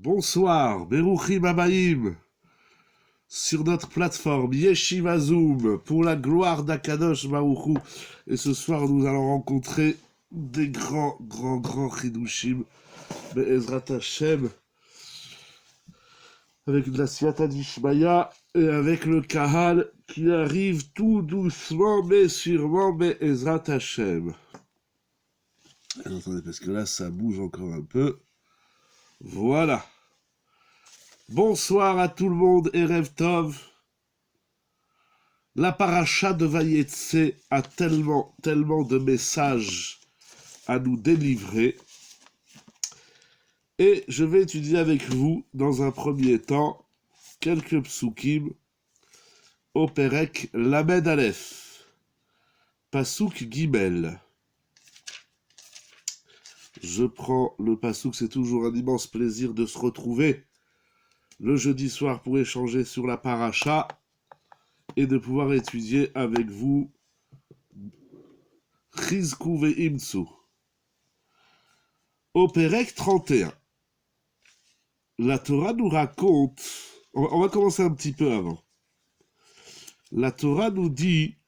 Bonsoir, Beruchim Abaïm, sur notre plateforme Yeshiva Zoom, pour la gloire d'Akadosh Baruch Hu. Et ce soir, nous allons rencontrer des grands Chidushim, Be'ezrat Hashem, avec de la Siyata Dishmaya et avec le Kahal qui arrive tout doucement, mais sûrement, Be'ezrat Hashem. Alors, attendez, parce que là, ça bouge encore un peu. Voilà. Bonsoir à tout le monde, Erev Tov. La paracha de Vayetse a tellement de messages à nous délivrer. Et je vais étudier avec vous, dans un premier temps, quelques psukim au Perek Lamed Aleph. Pasuk Gimel. Je prends le pasuk, c'est toujours un immense plaisir de se retrouver le jeudi soir pour échanger sur la paracha et de pouvoir étudier avec vous Chizku ve'imtsu. Au Perek 31, la Torah nous raconte, on va commencer un petit peu avant. La Torah nous dit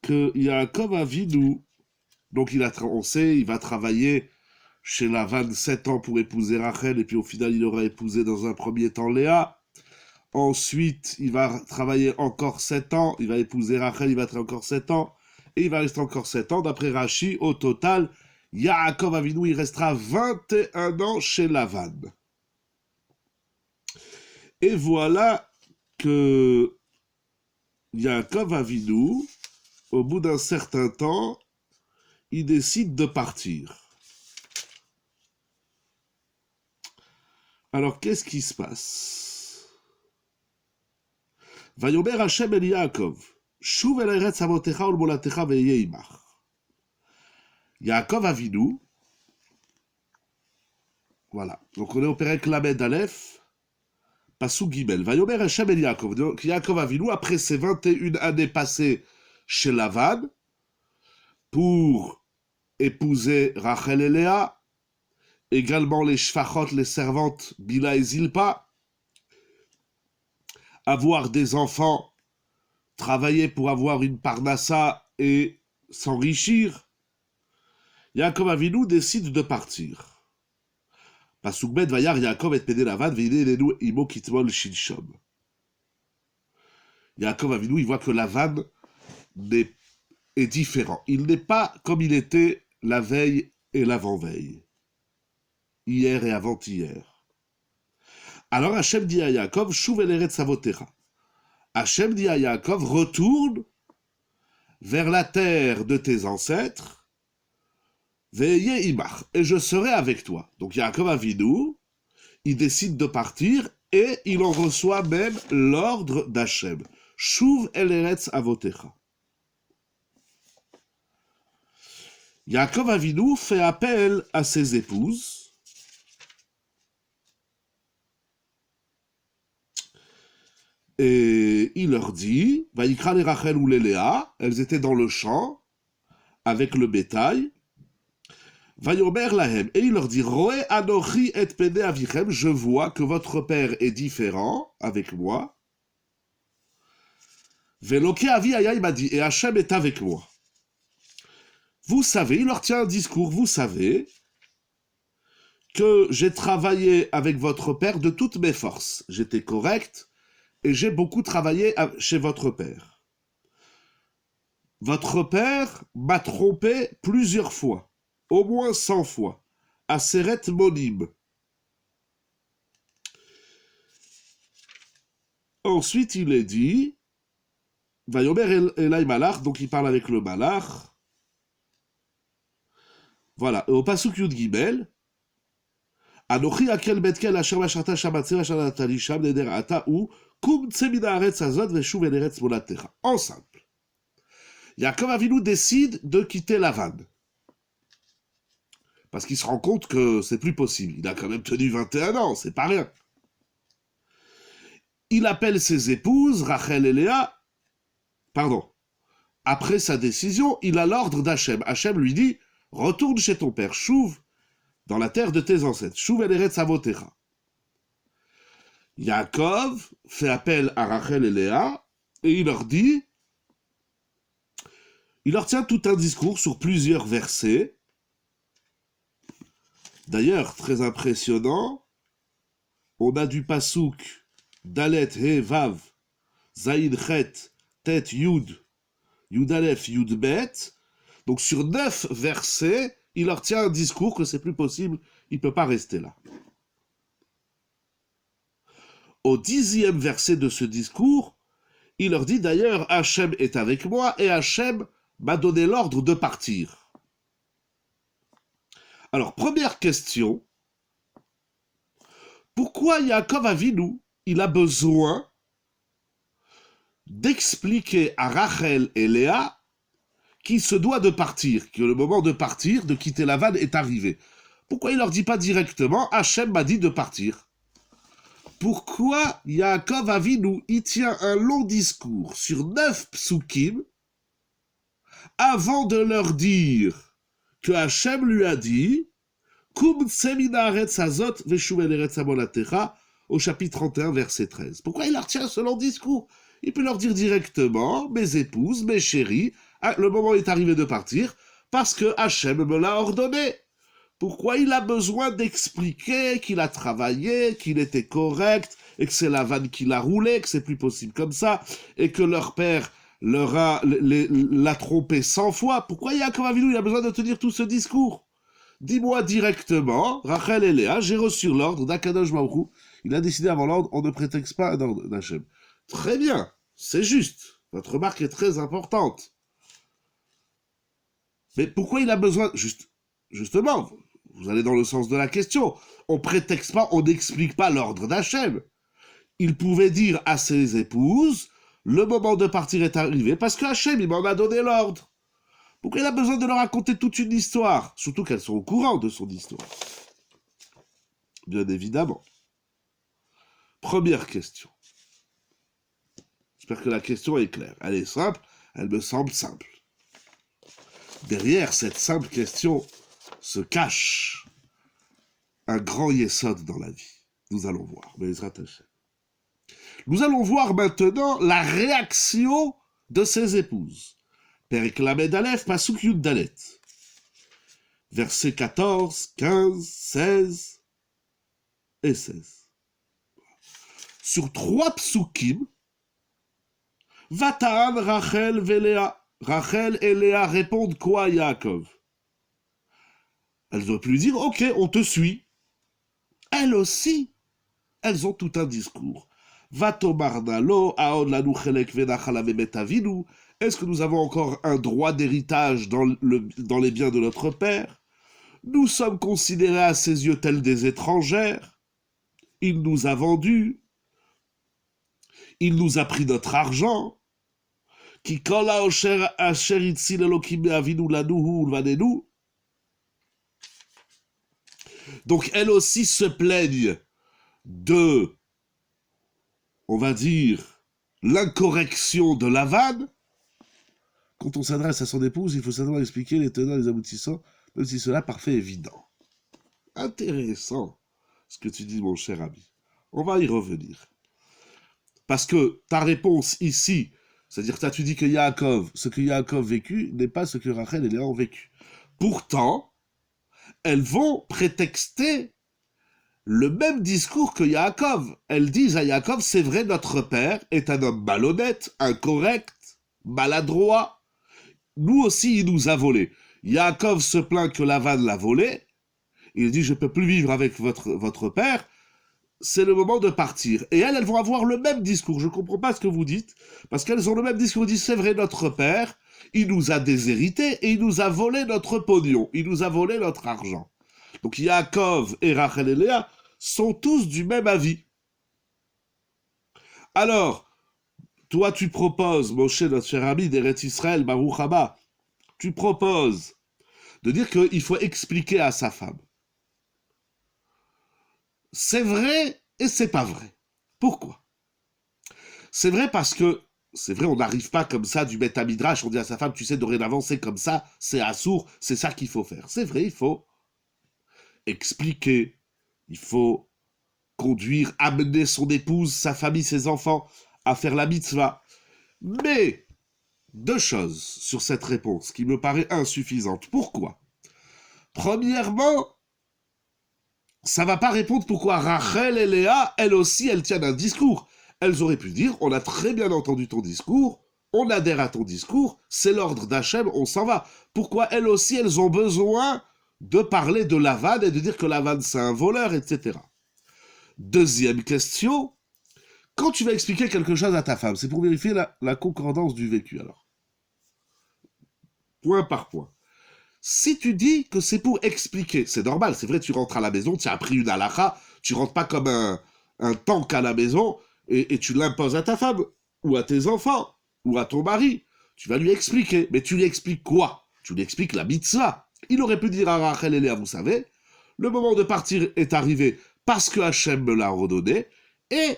que Yaakov Avinu, donc on sait, il va travailler chez Lavan 7 ans pour épouser Rachel, et puis au final il aura épousé dans un premier temps Léa. Ensuite, il va travailler encore 7 ans, il va épouser Rachel, il va travailler encore 7 ans, et il va rester encore 7 ans. D'après Rashi, au total, Yaakov Avinu, il restera 21 ans chez Lavan. Et voilà que Yaakov Avinu, au bout d'un certain temps, il décide de partir. Alors, qu'est-ce qui se passe? Vayomer Hashem el Yaakov, Shuv el eretz avotecha ul molatecha ve'yeh imach. Yaakov Avinu, voilà, donc on est au Perek Lamed Aleph, Pasuk Gimel. Vayomer Hashem el Yaakov, donc Yaakov Avinu, après ses 21 années passées chez Lavan, pour épouser Rachel et Léa, également les shfachot, les servantes Bila et Zilpa, avoir des enfants, travailler pour avoir une parnassa et s'enrichir, Yaakov Avinu décide de partir. Pasuk Bet vayar Yaakov et pede Lavan veine elenu imo kitmol shinshom. Yaakov Avinu, il voit que Lavan est différent. Il n'est pas comme il était la veille et l'avant-veille, hier et avant-hier. Alors Hachem dit à Yaakov, Shuv el eretz avotecha. Hachem dit à Yaakov, retourne vers la terre de tes ancêtres, ve'yeh imach, et je serai avec toi. Donc Yaakov Avinu, il décide de partir et il en reçoit même l'ordre d'Hachem. Shuv el eretz avotecha. Yaakov Avinu fait appel à ses épouses, et il leur dit, Vayikra les Rachel ou les Léa, elles étaient dans le champ, avec le bétail, Vayomer lahem, et il leur dit, Roe anochi et pene avichem, je vois que votre père est différent avec moi, Veloke avi ayai m'a dit, et Hachem est avec moi. Vous savez, il leur tient un discours, vous savez que j'ai travaillé avec votre père de toutes mes forces, j'étais correct, et j'ai beaucoup travaillé chez votre père. Votre père m'a trompé plusieurs fois, au moins 100 fois, à Seret Monim. Ensuite, il est dit, Vayomer Elai Malach, donc il parle avec le Malach. Voilà, et au Pasuk Yud Gimel, Anochi akel betkel asher masharta shamatze asher natali sham neder ata ou kum tse min haaretz hazot veshuv el eretz molatecha. En simple, Yaakov Avinu décide de quitter Lavan. Parce qu'il se rend compte que c'est plus possible. Il a quand même tenu 21 ans, c'est pas rien. Il appelle ses épouses, Rachel et Léa. Pardon. Après sa décision, il a l'ordre d'Hachem. Hachem lui dit, retourne chez ton père, Shuv dans la terre de tes ancêtres. Shuv el eretz avotecha. Yaakov fait appel à Rachel et Léa et il leur tient tout un discours sur plusieurs versets. D'ailleurs, très impressionnant, on a du pasouk Dalet, He, Vav, Zaïd, Chet, Tet, Yud, Yud Aleph, Yud Bet. Donc sur 9 versets, il leur tient un discours que c'est plus possible, il ne peut pas rester là. Au 10e verset de ce discours, il leur dit d'ailleurs, Hachem est avec moi et Hachem m'a donné l'ordre de partir. Alors, première question, pourquoi Yaakov Avinu, il a besoin d'expliquer à Rachel et Léa qu'il se doit de partir, que le moment de partir, de quitter la vanne est arrivé? Pourquoi il leur dit pas directement, Hachem m'a dit de partir? Pourquoi Yaakov Avinu, il tient un long discours sur 9 psukim avant de leur dire que Hachem lui a dit Kum tsemina aretz hazot veshuv el eretz amolatecha au chapitre 31, verset 13. Pourquoi il leur tient ce long discours? Il peut leur dire directement, mes épouses, mes chéries, le moment est arrivé de partir, parce que Hachem me l'a ordonné. Pourquoi il a besoin d'expliquer qu'il a travaillé, qu'il était correct, et que c'est la vanne qui l'a roulé, que c'est plus possible comme ça, et que leur père l'a trompé 100 fois? Pourquoi Yaakov Avinu il a besoin de tenir tout ce discours? Dis-moi directement, Rachel et Léa, j'ai reçu l'ordre d'Akadosh Baruch Hu. Il a décidé avant l'ordre, on ne prétexte pas un ordre d'Hachem. Très bien, c'est juste. Votre remarque est très importante. Mais pourquoi il a besoin... Justement, vous allez dans le sens de la question. On prétexte pas, on n'explique pas l'ordre d'Hachem. Il pouvait dire à ses épouses, le moment de partir est arrivé, parce que Hachem, il m'en a donné l'ordre. Pourquoi il a besoin de leur raconter toute une histoire? Surtout qu'elles sont au courant de son histoire. Bien évidemment. Première question. J'espère que la question est claire. Elle est simple, elle me semble simple. Derrière cette simple question se cache un grand yesod dans la vie. Nous allons voir. Nous allons voir maintenant la réaction de ses épouses. Perek Lamed Aleph, Pasuk Yud Dalet. Versets 14, 15, 16 et 16. Sur 3 psukim, Vataan, Rachel et Léa. Rachel et Léa répondent quoi à Yaakov? Elles auraient pu lui dire, ok, on te suit. Elles aussi, elles ont tout un discours. Vatomarnalo, aod lanu chelek venachal amemet avinu. Est-ce que nous avons encore un droit d'héritage dans les biens de notre père? Nous sommes considérés à ses yeux tels des étrangères. Il nous a vendus. Il nous a pris notre argent. Ki kol asher itzil Elokim avinu lanuhu ulvanenu. Donc elles aussi se plaignent de, on va dire, l'incorrection de la vanne. Quand on s'adresse à son épouse, il faut simplement expliquer les tenants et les aboutissants, même si cela paraît évident. Intéressant ce que tu dis, mon cher ami. On va y revenir. Parce que ta réponse ici, c'est-à-dire tu dis que ce que Yaakov vécu n'est pas ce que Rachel et Léa ont vécu. Pourtant, elles vont prétexter le même discours que Yaakov. Elles disent à Yaakov, c'est vrai, notre père est un homme malhonnête, incorrect, maladroit. Nous aussi, il nous a volé. Yaakov se plaint que Lavan l'a volé. Il dit, je ne peux plus vivre avec votre père. C'est le moment de partir. Et elles vont avoir le même discours. Je ne comprends pas ce que vous dites. Parce qu'elles ont le même discours. Ils disent, c'est vrai, notre père, il nous a déshérités et il nous a volé notre pognon. Il nous a volé notre argent. Donc Yaakov et Rachel et Léa sont tous du même avis. Alors, toi, tu proposes, Moshe, notre cher ami d'Eretz Israël, Baruch Haba, tu proposes de dire qu'il faut expliquer à sa femme. C'est vrai et c'est pas vrai. Pourquoi? C'est vrai parce que, c'est vrai, on n'arrive pas comme ça du Beth Midrash, on dit à sa femme, tu sais, dorénavant, c'est comme ça, c'est assourd, c'est ça qu'il faut faire. C'est vrai, il faut expliquer, il faut conduire, amener son épouse, sa famille, ses enfants à faire la mitzvah. Mais, deux choses sur cette réponse qui me paraît insuffisante. Pourquoi? Premièrement, ça va pas répondre pourquoi Rachel et Léa, elles aussi, elles tiennent un discours. Elles auraient pu dire, on a très bien entendu ton discours, on adhère à ton discours, c'est l'ordre d'Hachem, on s'en va. Pourquoi elles aussi, elles ont besoin de parler de Lavan et de dire que Lavan c'est un voleur, etc. Deuxième question, quand tu vas expliquer quelque chose à ta femme, c'est pour vérifier la concordance du vécu alors. Point par point. Si tu dis que c'est pour expliquer, c'est normal, c'est vrai, tu rentres à la maison, tu as appris une halakha, tu rentres pas comme un tank à la maison et tu l'imposes à ta femme, ou à tes enfants, ou à ton mari. Tu vas lui expliquer, mais tu lui expliques quoi? Tu lui expliques la mitzvah. Il aurait pu dire à Rachel et Léa, vous savez, le moment de partir est arrivé parce que Hachem me l'a ordonné, et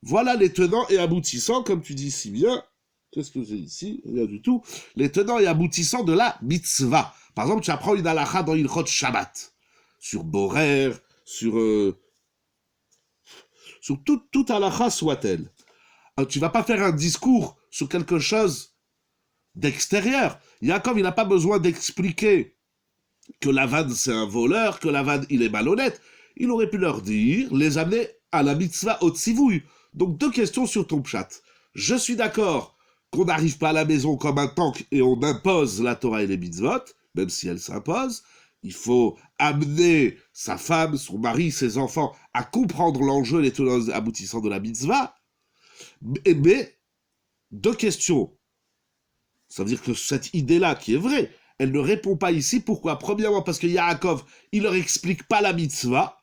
voilà les tenants et aboutissants, comme tu dis si bien. Qu'est-ce que j'ai ici? Rien du tout. Les tenants et aboutissants de la mitzvah. Par exemple, tu apprends une halakha dans Ilchot Shabbat. Sur Borer, sur toute halakha soit-elle. Alors, tu vas pas faire un discours sur quelque chose d'extérieur. Yaakov, il n'a pas besoin d'expliquer que Lavan c'est un voleur, que Lavan il est malhonnête. Il aurait pu leur dire, les amener à la mitzvah au tzivouï. Donc deux questions sur ton pshat. Je suis d'accord qu'on n'arrive pas à la maison comme un tank et on impose la Torah et les mitzvot, même si elle s'impose. Il faut amener sa femme, son mari, ses enfants à comprendre l'enjeu et les tenants aboutissants de la mitzvah. Mais deux questions. Ça veut dire que cette idée-là, qui est vraie, elle ne répond pas ici. Pourquoi? Premièrement, parce que Yaakov, il leur explique pas la mitzvah.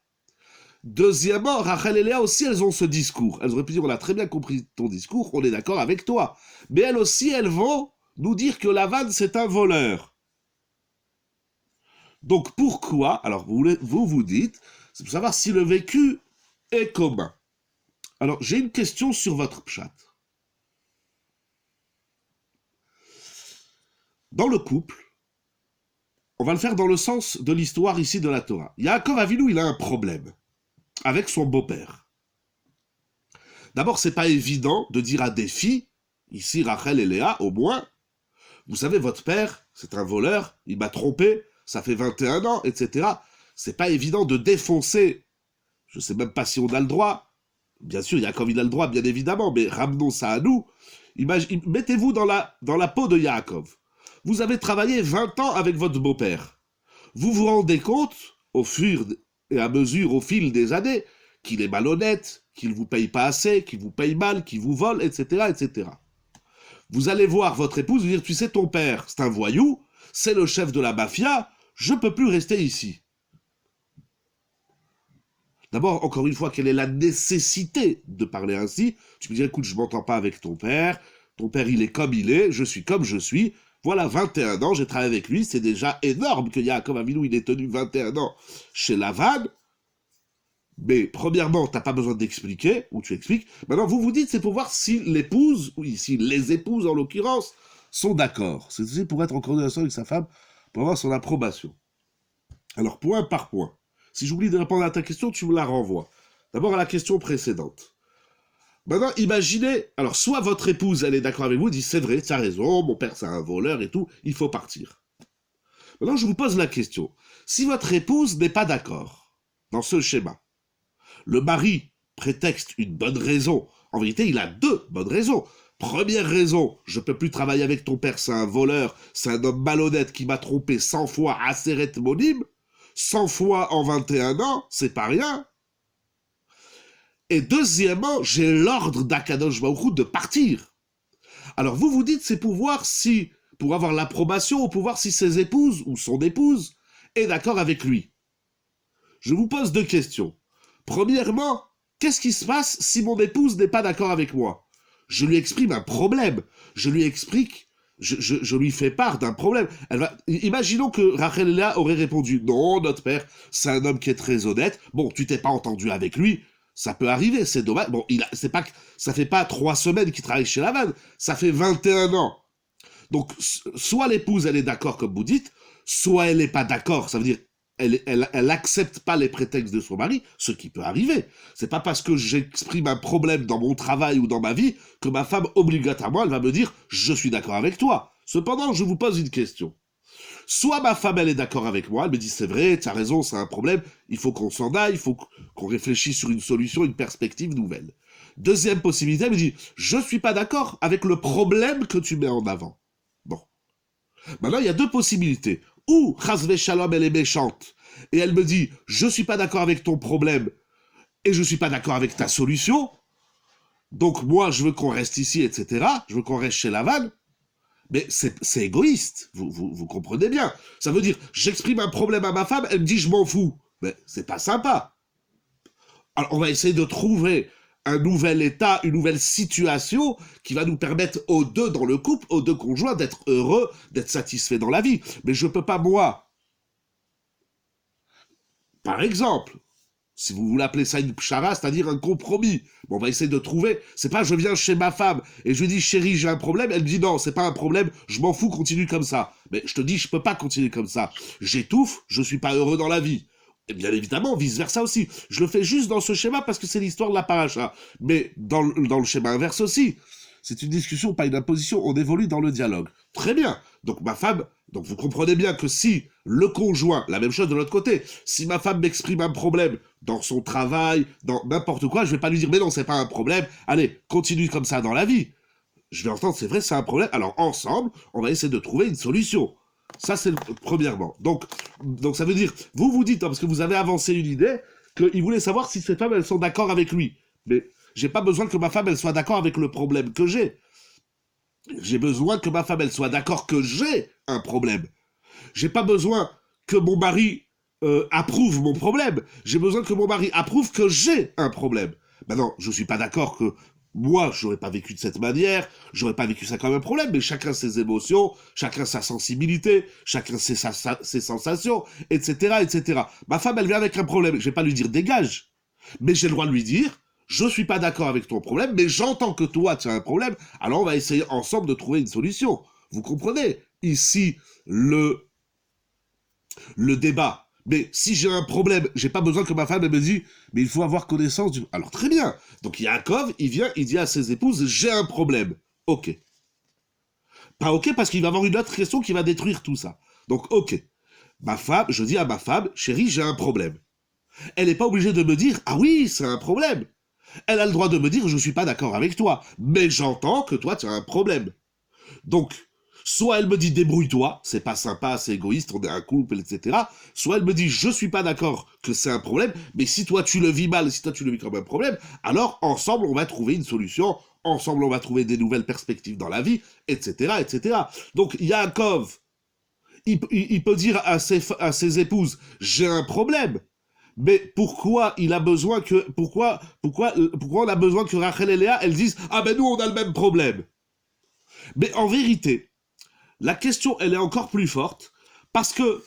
Deuxièmement, Rachel et Léa aussi, elles ont ce discours. Elles auraient pu dire, on a très bien compris ton discours, on est d'accord avec toi. Mais elles aussi, elles vont nous dire que Lavan, c'est un voleur. Donc pourquoi? Alors vous dites, c'est pour savoir si le vécu est commun. Alors j'ai une question sur votre pshat. Dans le couple, on va le faire dans le sens de l'histoire ici de la Torah. Yaakov Avinu, il a un problème avec son beau-père. D'abord, c'est pas évident de dire à des filles, ici Rachel et Léa, au moins, vous savez, votre père, c'est un voleur, il m'a trompé, ça fait 21 ans, etc. C'est pas évident de défoncer, je sais même pas si on a le droit, bien sûr, Yaakov il a le droit, bien évidemment, mais ramenons ça à nous. Mettez-vous dans la peau de Yaakov. Vous avez travaillé 20 ans avec votre beau-père. Vous vous rendez compte, au fur et à mesure, au fil des années, qu'il est malhonnête, qu'il vous paye pas assez, qu'il vous paye mal, qu'il vous vole, etc., etc. Vous allez voir votre épouse, vous dire, tu sais, ton père, c'est un voyou, c'est le chef de la mafia, je peux plus rester ici. D'abord, encore une fois, quelle est la nécessité de parler ainsi? Tu me dis, écoute, je m'entends pas avec ton père il est comme il est, je suis comme je suis, voilà, 21 ans, j'ai travaillé avec lui, c'est déjà énorme que Yaakov Avinu, il ait tenu 21 ans chez Lavan. Mais premièrement, t'as pas besoin d'expliquer, ou tu expliques. Maintenant, vous dites, c'est pour voir si l'épouse, ou ici les épouses en l'occurrence, sont d'accord. C'est aussi pour être en coordination avec sa femme, pour avoir son approbation. Alors, point par point. Si j'oublie de répondre à ta question, tu me la renvoies. D'abord à la question précédente. Maintenant, imaginez, alors soit votre épouse, elle est d'accord avec vous, dit c'est vrai, tu as raison, mon père c'est un voleur et tout, il faut partir. Maintenant, je vous pose la question. Si votre épouse n'est pas d'accord dans ce schéma, le mari prétexte une bonne raison. En vérité, il a deux bonnes raisons. Première raison, je peux plus travailler avec ton père, c'est un voleur, c'est un homme malhonnête qui m'a trompé 100 fois à Seret Monim. 100 fois en 21 ans, c'est pas rien. Et deuxièmement, j'ai l'ordre d'Akadosh Baruch Hu de partir. Alors vous dites, c'est pour voir si, pour avoir l'approbation, ou pour voir si ses épouses, ou son épouse, est d'accord avec lui. Je vous pose deux questions. Premièrement, qu'est-ce qui se passe si mon épouse n'est pas d'accord avec moi? Je lui exprime un problème. Je lui explique, je lui fais part d'un problème. Imaginons que Rachel et Léa auraient répondu, non, notre père, c'est un homme qui est très honnête. Bon, tu t'es pas entendu avec lui. Ça peut arriver, c'est dommage. Bon, ça fait pas 3 semaines qu'il travaille chez Lavan, ça fait 21 ans. Donc, soit l'épouse, elle est d'accord, comme vous dites, soit elle n'est pas d'accord. Ça veut dire, elle accepte pas les prétextes de son mari, ce qui peut arriver. C'est pas parce que j'exprime un problème dans mon travail ou dans ma vie que ma femme, obligatoirement, elle va me dire « je suis d'accord avec toi ». Cependant, je vous pose une question. Soit ma femme, elle est d'accord avec moi, elle me dit « c'est vrai, tu as raison, c'est un problème, il faut qu'on s'en aille, il faut qu'on réfléchisse sur une solution, une perspective nouvelle ». Deuxième possibilité, elle me dit « je suis pas d'accord avec le problème que tu mets en avant ». Bon. Maintenant, il y a deux possibilités. Ou, Chazvé Shalom, elle est méchante, et elle me dit, je suis pas d'accord avec ton problème, et je suis pas d'accord avec ta solution, donc moi, je veux qu'on reste ici, etc., je veux qu'on reste chez Lavan, mais c'est égoïste, vous comprenez bien. Ça veut dire, j'exprime un problème à ma femme, elle me dit, je m'en fous. Mais c'est pas sympa. Alors, on va essayer de trouver un nouvel état, une nouvelle situation qui va nous permettre aux deux dans le couple, aux deux conjoints, d'être heureux, d'être satisfaits dans la vie. Mais je peux pas, moi, par exemple, si vous voulez appeler ça une pchara, c'est-à-dire un compromis. Bon, on va essayer de trouver. C'est pas je viens chez ma femme et je lui dis chérie, j'ai un problème. Elle me dit non, c'est pas un problème, je m'en fous, continue comme ça. Mais je te dis, je peux pas continuer comme ça. J'étouffe, je suis pas heureux dans la vie. Et bien évidemment, vice-versa aussi. Je le fais juste dans ce schéma parce que c'est l'histoire de la paracha. Mais dans le schéma inverse aussi. C'est une discussion, pas une imposition. On évolue dans le dialogue. Très bien. Donc ma femme, donc vous comprenez bien que si le conjoint, la même chose de l'autre côté, si ma femme m'exprime un problème dans son travail, dans n'importe quoi, je vais pas lui dire mais non, c'est pas un problème. Allez, continue comme ça dans la vie. Je vais entendre, c'est vrai, c'est un problème. Alors ensemble, on va essayer de trouver une solution. Ça, c'est premièrement. Donc ça veut dire, vous vous dites, hein, parce que vous avez avancé une idée, qu'il voulait savoir si ces femmes, elles sont d'accord avec lui. Mais j'ai pas besoin que ma femme, elle soit d'accord avec le problème que j'ai. J'ai besoin que ma femme, elle soit d'accord que j'ai un problème. J'ai pas besoin que mon mari approuve mon problème. J'ai besoin que mon mari approuve que j'ai un problème. Maintenant, je suis pas d'accord que moi, j'aurais pas vécu de cette manière, j'aurais pas vécu ça comme un problème, mais chacun ses émotions, chacun sa sensibilité, chacun ses sensations, etc., etc. Ma femme, elle vient avec un problème, je vais pas lui dire dégage, mais j'ai le droit de lui dire, je suis pas d'accord avec ton problème, mais j'entends que toi, tu as un problème, alors on va essayer ensemble de trouver une solution. Vous comprenez? Ici, le débat. Mais si j'ai un problème, j'ai pas besoin que ma femme elle me dise, mais il faut avoir connaissance du... Alors très bien. Donc Yaakov, il vient, il dit à ses épouses, j'ai un problème. Ok. Pas ok parce qu'il va avoir une autre question qui va détruire tout ça. Donc ok. Ma femme, je dis à ma femme, chérie, j'ai un problème. Elle n'est pas obligée de me dire, ah oui, c'est un problème. Elle a le droit de me dire, je suis pas d'accord avec toi, mais j'entends que toi, tu as un problème. Donc, soit elle me dit débrouille-toi, c'est pas sympa, c'est égoïste, on est un couple, etc. Soit elle me dit je suis pas d'accord que c'est un problème, mais si toi tu le vis mal, si toi tu le vis comme un problème, alors ensemble on va trouver une solution, ensemble on va trouver des nouvelles perspectives dans la vie, etc. etc. Donc Yaakov, il peut dire à ses épouses j'ai un problème. Mais pourquoi il a besoin que pourquoi on a besoin que Rachel et Léa elles disent ah ben nous on a le même problème. Mais en vérité, la question, elle est encore plus forte, parce que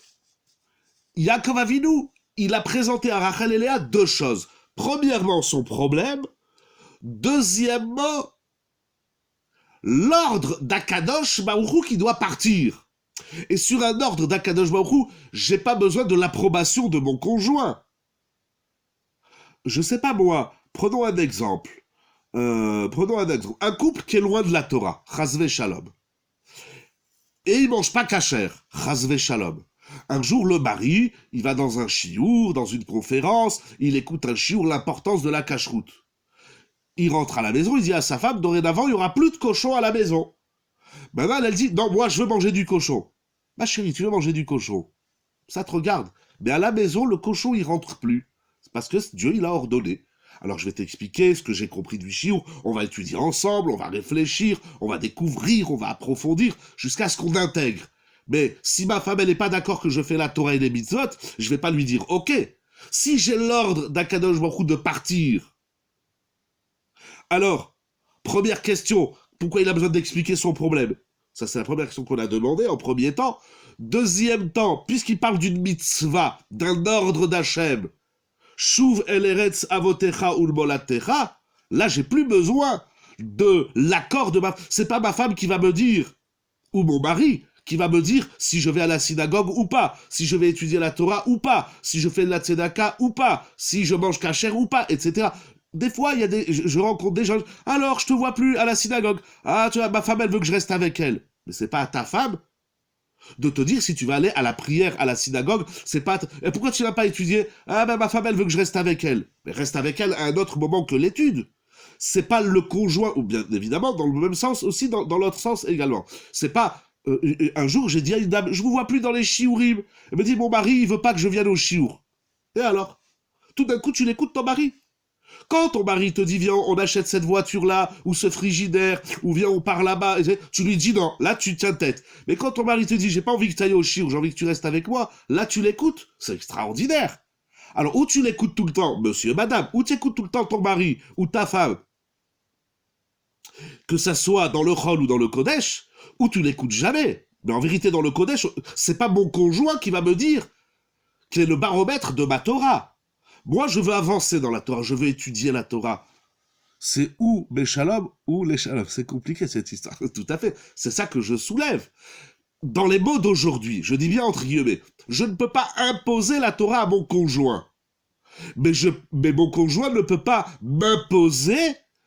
Yaakov Avinu, il a présenté à Rachel et Léa deux choses. Premièrement, son problème. Deuxièmement, l'ordre d'Akadosh Baruch qui doit partir. Et sur un ordre d'Akadosh Baruch j'ai pas besoin de l'approbation de mon conjoint. Je sais pas moi, prenons un exemple. Un couple qui est loin de la Torah, Chazvé Shalom. Et il mange pas cachère, chasvé shalom. Un jour, le mari, il va dans un chiour, dans une conférence, il écoute un chiour, l'importance de la cacheroute. Il rentre à la maison, il dit à sa femme, dorénavant, il n'y aura plus de cochon à la maison. Maintenant, elle dit, non, moi, je veux manger du cochon. Ma chérie, tu veux manger du cochon? Ça te regarde. Mais à la maison, le cochon, il rentre plus. C'est parce que Dieu, il a ordonné. Alors je vais t'expliquer ce que j'ai compris du chiour, on va étudier ensemble, on va réfléchir, on va découvrir, on va approfondir, jusqu'à ce qu'on intègre. Mais si ma femme, elle n'est pas d'accord que je fais la Torah et les mitzvot, je vais pas lui dire, ok, si j'ai l'ordre d'Akadosh Baruch Hu de partir, alors, première question, pourquoi il a besoin d'expliquer son problème? Ça, c'est la première question qu'on a demandé en premier temps. Deuxième temps, puisqu'il parle d'une mitzvah, d'un ordre d'Hachem, Shuv el eretz avotecha ulmolatecha, là j'ai plus besoin de l'accord de ma... C'est pas ma femme qui va me dire, ou mon mari, qui va me dire si je vais à la synagogue ou pas, si je vais étudier la Torah ou pas, si je fais de la tzedaka ou pas, si je mange kasher ou pas, etc. Des fois, je rencontre des gens, alors je te vois plus à la synagogue. Ah, tu vois, ma femme, elle veut que je reste avec elle. Mais c'est pas à ta femme de te dire si tu vas aller à la prière, à la synagogue, c'est pas... Et pourquoi tu n'as pas étudié? Ah ben ma femme, elle veut que je reste avec elle. Mais reste avec elle à un autre moment que l'étude. C'est pas le conjoint, ou bien évidemment, dans le même sens, aussi dans l'autre sens également. C'est pas... un jour, j'ai dit à une dame, je vous vois plus dans les shiurim. Elle me dit, mon mari, il veut pas que je vienne au shiur. Et alors? Tout d'un coup, tu l'écoutes ton mari? Quand ton mari te dit, viens, on achète cette voiture-là, ou ce frigidaire, ou viens, on part là-bas, tu lui dis non, là, tu tiens tête. Mais quand ton mari te dit, j'ai pas envie que tu ailles au chiour, j'ai envie que tu restes avec moi, là, tu l'écoutes. C'est extraordinaire. Alors, ou tu l'écoutes tout le temps, monsieur, madame, ou tu écoutes tout le temps ton mari, ou ta femme, que ça soit dans le Chol ou dans le Kodesh, ou tu l'écoutes jamais. Mais en vérité, dans le Kodesh, c'est pas mon conjoint qui va me dire quel est le baromètre de ma Torah. Moi, je veux avancer dans la Torah, je veux étudier la Torah. C'est ou mes shalom ou les shalom. C'est compliqué cette histoire. Tout à fait. C'est ça que je soulève. Dans les mots d'aujourd'hui, je dis bien entre guillemets, je ne peux pas imposer la Torah à mon conjoint. Mais mon conjoint ne peut pas m'imposer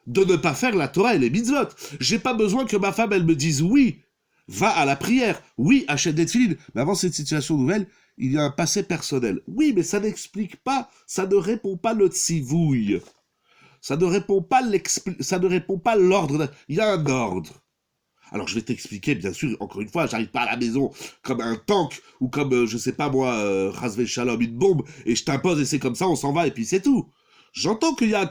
de ne pas faire la Torah et les mitzvot. J'ai pas besoin que ma femme, elle me dise oui, va à la prière, oui, achète des tefilines. Mais avant cette situation nouvelle, il y a un passé personnel. Oui, mais ça n'explique pas, ça ne répond pas le tzivouille. Ça ne répond pas l'ordre. Il y a un ordre. Alors je vais t'expliquer, bien sûr, encore une fois, j'arrive pas à la maison comme un tank, ou comme, je sais pas moi, Chasvé Shalom, une bombe, et je t'impose et c'est comme ça, on s'en va et puis c'est tout. J'entends qu'il y a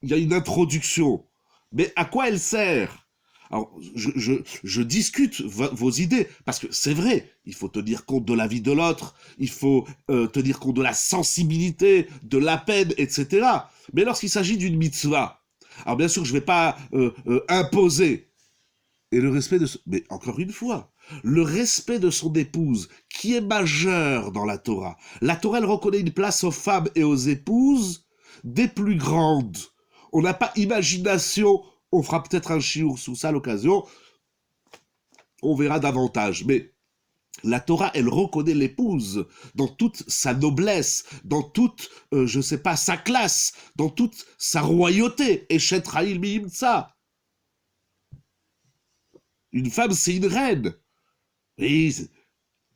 il y a une introduction, mais à quoi elle sert? Alors, je discute vos idées, parce que c'est vrai, il faut tenir compte de la vie de l'autre, il faut tenir compte de la sensibilité, de la peine, etc. Mais lorsqu'il s'agit d'une mitzvah, alors bien sûr, je ne vais pas imposer, et le respect de... Mais encore une fois, le respect de son épouse, qui est majeur dans la Torah. La Torah, elle reconnaît une place aux femmes et aux épouses des plus grandes. On n'a pas imagination, on fera peut-être un chiour sous ça à l'occasion, on verra davantage. Mais la Torah, elle reconnaît l'épouse dans toute sa noblesse, dans toute, je sais pas, sa classe, dans toute sa royauté. Eshet Ha'il Mi'imtsa. Une femme, c'est une reine. Oui,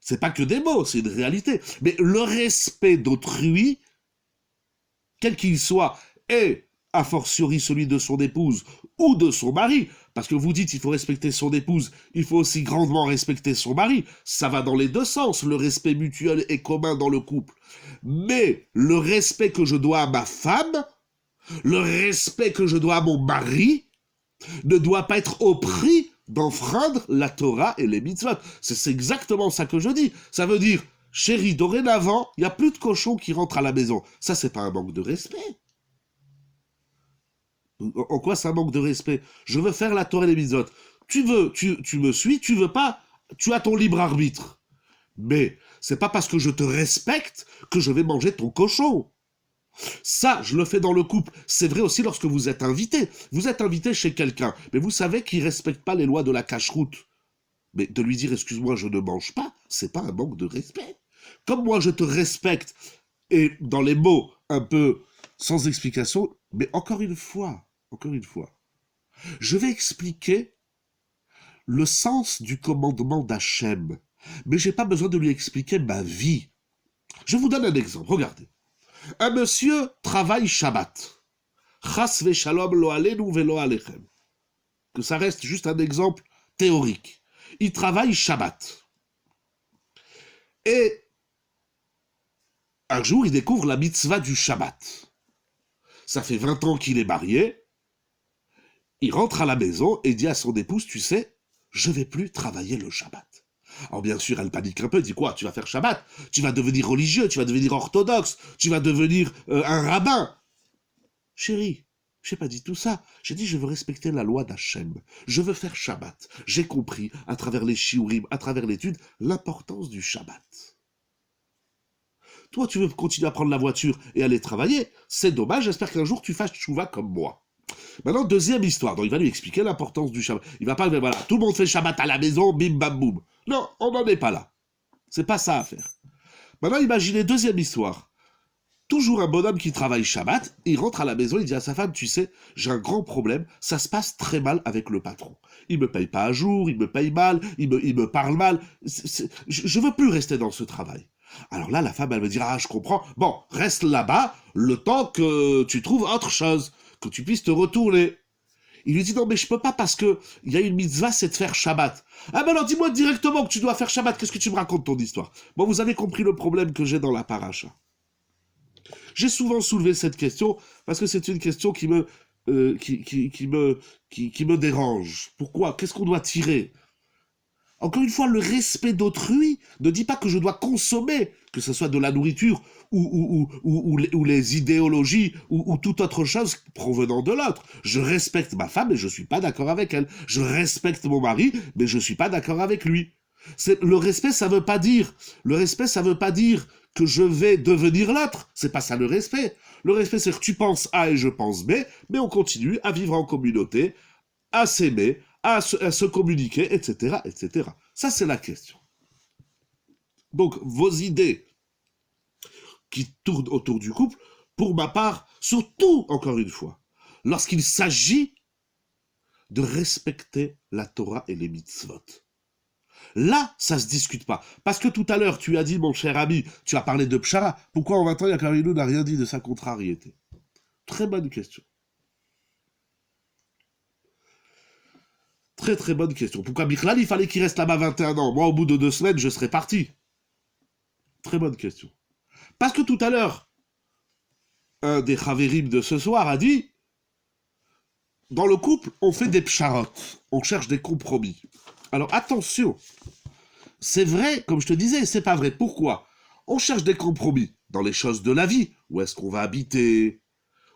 c'est pas que des mots, c'est une réalité. Mais le respect d'autrui, quel qu'il soit, et a fortiori celui de son épouse ou de son mari, parce que vous dites il faut respecter son épouse, il faut aussi grandement respecter son mari, ça va dans les deux sens, le respect mutuel est commun dans le couple. Mais le respect que je dois à ma femme, le respect que je dois à mon mari, ne doit pas être au prix d'enfreindre la Torah et les mitzvot. C'est exactement ça que je dis. Ça veut dire, chérie, dorénavant, il n'y a plus de cochons qui rentrent à la maison. Ça, c'est pas un manque de respect. En quoi c'est un manque de respect? Je veux faire la Torah et les mitzvot. Tu veux, tu me suis, tu veux pas, tu as ton libre arbitre. Mais c'est pas parce que je te respecte que je vais manger ton cochon. Ça, je le fais dans le couple. C'est vrai aussi lorsque vous êtes invité. Vous êtes invité chez quelqu'un, mais vous savez qu'il ne respecte pas les lois de la cache-route. Mais de lui dire, excuse-moi, je ne mange pas, c'est pas un manque de respect. Comme moi, je te respecte, et dans les mots un peu sans explication, mais encore une fois, je vais expliquer le sens du commandement d'Hachem. Mais j'ai pas besoin de lui expliquer ma vie. Je vous donne un exemple, regardez. Un monsieur travaille Shabbat. Chas v'shalom lo alenu velo alechem. Que ça reste juste un exemple théorique. Il travaille Shabbat. Et un jour, il découvre la mitzvah du Shabbat. Ça fait 20 ans qu'il est marié. Il rentre à la maison et dit à son épouse, tu sais, je vais plus travailler le Shabbat. Alors bien sûr, elle panique un peu, elle dit quoi? Tu vas faire Shabbat? Tu vas devenir religieux, tu vas devenir orthodoxe, tu vas devenir un rabbin. Chérie, j'ai pas dit tout ça. J'ai dit je veux respecter la loi d'Hachem. Je veux faire Shabbat. J'ai compris, à travers les shiurim, à travers l'étude, l'importance du Shabbat. Toi, tu veux continuer à prendre la voiture et aller travailler? C'est dommage, j'espère qu'un jour tu fasses tchouva comme moi. Maintenant, deuxième histoire. Donc, il va lui expliquer l'importance du Shabbat. Il va pas dire, voilà, tout le monde fait Shabbat à la maison, bim, bam, boum. Non, on n'en est pas là. C'est pas ça à faire. Maintenant, imaginez deuxième histoire. Toujours un bonhomme qui travaille Shabbat, il rentre à la maison, il dit à sa femme, tu sais, j'ai un grand problème, ça se passe très mal avec le patron. Il me paye pas à jour, il me paye mal, il me parle mal, je veux plus rester dans ce travail. Alors là, la femme, elle me dira, ah, je comprends, bon, reste là-bas, le temps que tu trouves autre chose, que tu puisses te retourner. Il lui dit, non, mais je peux pas parce que il y a une mitzvah, c'est de faire Shabbat. Ah ben alors, dis-moi directement que tu dois faire Shabbat, qu'est-ce que tu me racontes ton histoire? Bon, vous avez compris le problème que j'ai dans la paracha. J'ai souvent soulevé cette question parce que c'est une question qui me dérange. Pourquoi? Qu'est-ce qu'on doit tirer? Encore une fois, le respect d'autrui ne dit pas que je dois consommer, que ce soit de la nourriture ou les idéologies ou toute autre chose provenant de l'autre. Je respecte ma femme et je ne suis pas d'accord avec elle. Je respecte mon mari, mais je ne suis pas d'accord avec lui. Le respect, ça veut pas dire. Le respect, ça veut pas dire que je vais devenir l'autre. C'est pas ça le respect. Le respect, c'est que tu penses A et je pense B, mais on continue à vivre en communauté, à s'aimer, à se communiquer, etc., etc. Ça, c'est la question. Donc, vos idées qui tournent autour du couple, pour ma part, surtout, encore une fois, lorsqu'il s'agit de respecter la Torah et les mitzvot. Là, ça se discute pas. Parce que tout à l'heure, tu as dit, mon cher ami, tu as parlé de Pshara. Pourquoi en 20 ans, Yakarino n'a rien dit de sa contrariété? Très bonne question. Très très bonne question. Pourquoi Bichlal, il fallait qu'il reste là-bas 21 ans? Moi, au bout de 2 semaines, je serais parti. Très bonne question. Parce que tout à l'heure, un des Chaverim de ce soir a dit, dans le couple, on fait des psharot. On cherche des compromis. Alors attention, c'est vrai, comme je te disais, c'est pas vrai. Pourquoi? On cherche des compromis dans les choses de la vie. Où est-ce qu'on va habiter?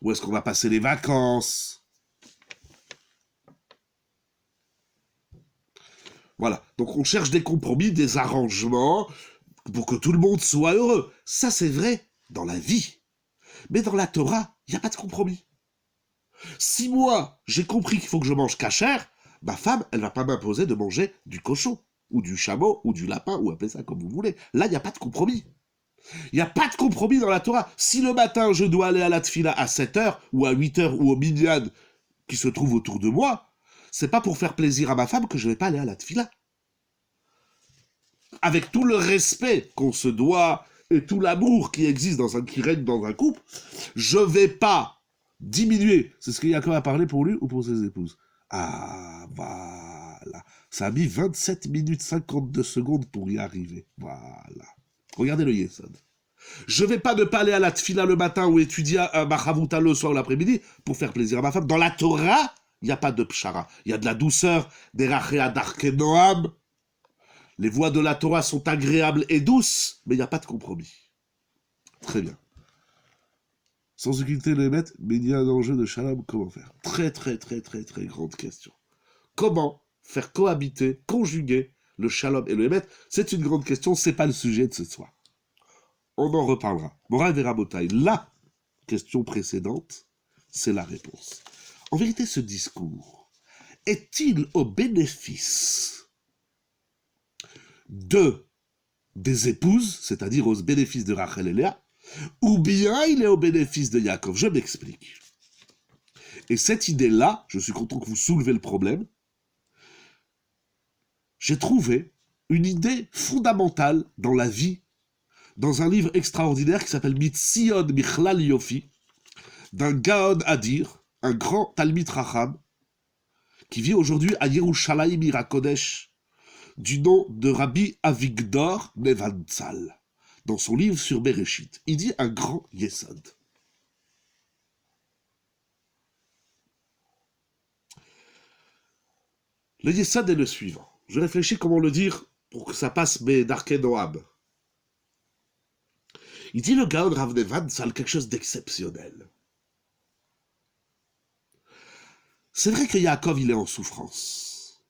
Où est-ce qu'on va passer les vacances? Voilà. Donc on cherche des compromis, des arrangements pour que tout le monde soit heureux. Ça, c'est vrai dans la vie. Mais dans la Torah, il n'y a pas de compromis. Si moi, j'ai compris qu'il faut que je mange cachère, ma femme, elle va pas m'imposer de manger du cochon, ou du chameau, ou du lapin, ou appelez ça comme vous voulez. Là, il n'y a pas de compromis. Il n'y a pas de compromis dans la Torah. Si le matin, je dois aller à la tfila à 7h, ou à 8h, ou au minyan qui se trouve autour de moi, c'est pas pour faire plaisir à ma femme que je vais pas aller à la tfila. Avec tout le respect qu'on se doit, et tout l'amour qui existe qui règne dans un couple, je vais pas diminuer. C'est ce qu'il y a à parler pour lui ou pour ses épouses. Ah, voilà. Ça a mis 27 minutes 52 secondes pour y arriver. Voilà. Regardez le Yesod. Je vais pas ne pas aller à la tfila le matin ou étudier un Machavuta le soir ou l'après-midi pour faire plaisir à ma femme. Dans la Torah, il n'y a pas de pshara. Il y a de la douceur, des rachéa d'Arke Noam. Les voix de la Torah sont agréables et douces, mais il n'y a pas de compromis. Très bien. Sans occulter les maîtres, mais il y a un enjeu de shalom, comment faire? Très très très très très grande question. Comment faire cohabiter, conjuguer le shalom et le émet? C'est une grande question, c'est pas le sujet de ce soir. On en reparlera. Moral Verabotai, la question précédente, c'est la réponse. En vérité, ce discours est-il au bénéfice des épouses, c'est-à-dire au bénéfice de Rachel et Léa, ou bien il est au bénéfice de Yaakov? Je m'explique. Et cette idée-là, je suis content que vous soulevez le problème, j'ai trouvé une idée fondamentale dans la vie, dans un livre extraordinaire qui s'appelle Mitzion Michlal Yofi, d'un Gaon Adir, un grand Talmid Racham, qui vit aujourd'hui à Yerushalayim Ira Kodesh, du nom de Rabbi Avigdor Nevantzal, dans son livre sur Bereshit. Il dit un grand Yesod. Le Yesod est le suivant. Je réfléchis comment le dire pour que ça passe mes Darke Noam. Il dit le Gaon Rav Nevantzal quelque chose d'exceptionnel. C'est vrai que Yaakov, il est en souffrance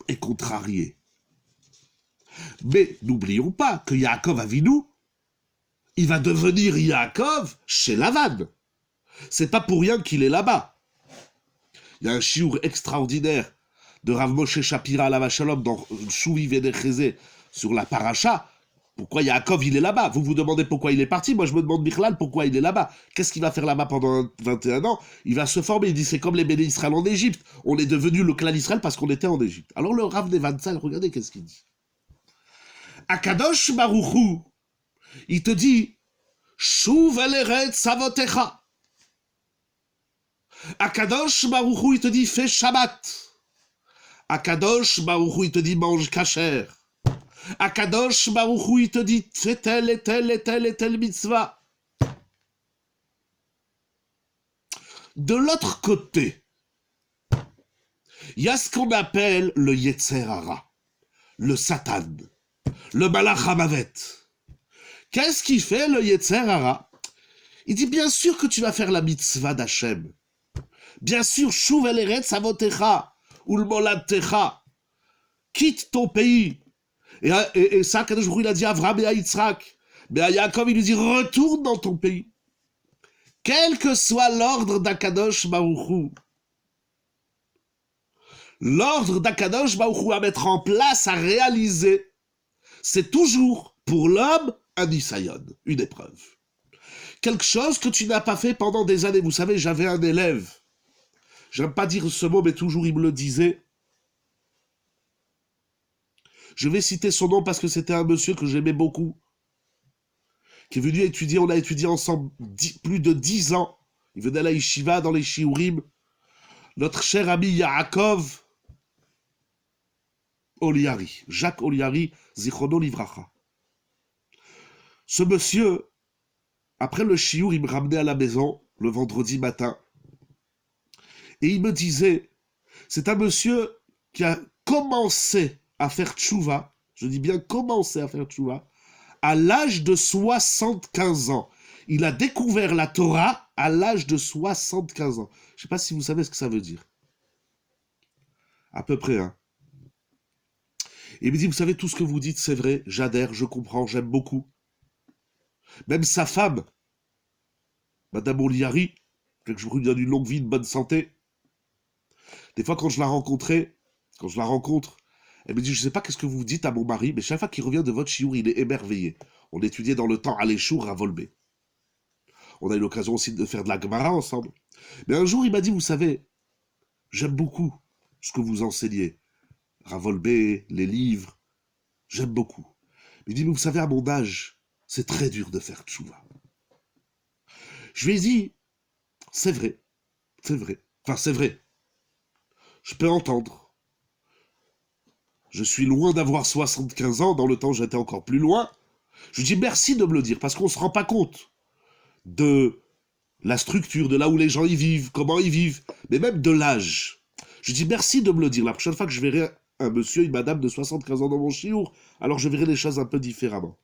et contrarié. Mais n'oublions pas que Yaakov Avinu, il va devenir Yaakov chez Lavan. C'est pas pour rien qu'il est là-bas. Il y a un chiour extraordinaire de Rav Moshe Shapira Alav Shalom dans Shuvi Vedecheze sur la paracha, pourquoi Yaakov il est là-bas? Vous vous demandez pourquoi il est parti, moi je me demande Bichlal pourquoi il est là-bas. Qu'est-ce qu'il va faire là-bas pendant 21 ans? Il va se former, il dit c'est comme les béné Israël en Égypte, on est devenu le clan Israël parce qu'on était en Égypte. Alors le Rav Nevansal, regardez qu'est-ce qu'il dit. Akadosh Baruch Hu, il te dit Shuv el eretz avotecha. Akadosh Baruch Hu, il te dit fais Shabbat. Akadosh Baruch Hu, il te dit mange kasher. Akadosh Baruch Hu, il te dit fais telle et telle et telle et telle mitzvah. De l'autre côté, il y a ce qu'on appelle le Yetzer Hara, le Satan, le Malach Hamavet. Qu'est-ce qu'il fait le Yetzer Hara? Il dit bien sûr que tu vas faire la mitzvah d'Hachem. Bien sûr, Shuv el eretz avotecha, ul moladtecha. Quitte ton pays. Et ça, Kadosh Baruch Hu, il a dit à Avraham et à Yitzhak. Mais à Yaakov, il lui dit retourne dans ton pays. Quel que soit l'ordre d'Akadosh Baruch Hu. L'ordre d'Akadosh Baruch Hu à mettre en place, à réaliser, c'est toujours pour l'homme un nisayon, une épreuve. Quelque chose que tu n'as pas fait pendant des années. Vous savez, j'avais un élève, j'aime pas dire ce mot, mais toujours il me le disait. Je vais citer son nom parce que c'était un monsieur que j'aimais beaucoup, qui est venu étudier, on a étudié ensemble plus de 10 ans. Il venait à la yeshiva, dans les shiurim. Notre cher ami Yaakov Oliari, Jacques Oliari, Zichrono Livracha. Ce monsieur, après le shiur, il me ramenait à la maison le vendredi matin. Et il me disait, c'est un monsieur qui a commencé à faire tchouva, je dis bien commencé à faire tchouva, à l'âge de 75 ans. Il a découvert la Torah à l'âge de 75 ans. Je ne sais pas si vous savez ce que ça veut dire. À peu près, hein. Et il me dit, vous savez, tout ce que vous dites, c'est vrai, j'adhère, je comprends, j'aime beaucoup. Même sa femme, Madame Oliari, que je vous lui donne une longue vie, une bonne santé. Des fois, quand je la rencontre, elle me dit, je ne sais pas qu'est-ce que vous dites à mon mari, mais chaque fois qu'il revient de votre chiour, il est émerveillé. On étudiait dans le temps à l'échour à Volbé. On a eu l'occasion aussi de faire de la Gemara ensemble. Mais un jour, il m'a dit, vous savez, j'aime beaucoup ce que vous enseignez. Ravolbé, les livres, j'aime beaucoup. Il dit, mais vous savez, à mon âge, c'est très dur de faire tchouva. Je lui ai dit, c'est vrai. Enfin, c'est vrai. Je peux entendre. Je suis loin d'avoir 75 ans, dans le temps j'étais encore plus loin. Je lui dis merci de me le dire, parce qu'on ne se rend pas compte de la structure, de là où les gens y vivent, comment ils vivent, mais même de l'âge. Je lui dis merci de me le dire. La prochaine fois que je verrai un monsieur, une madame de 75 ans dans mon chiour, alors je verrai les choses un peu différemment.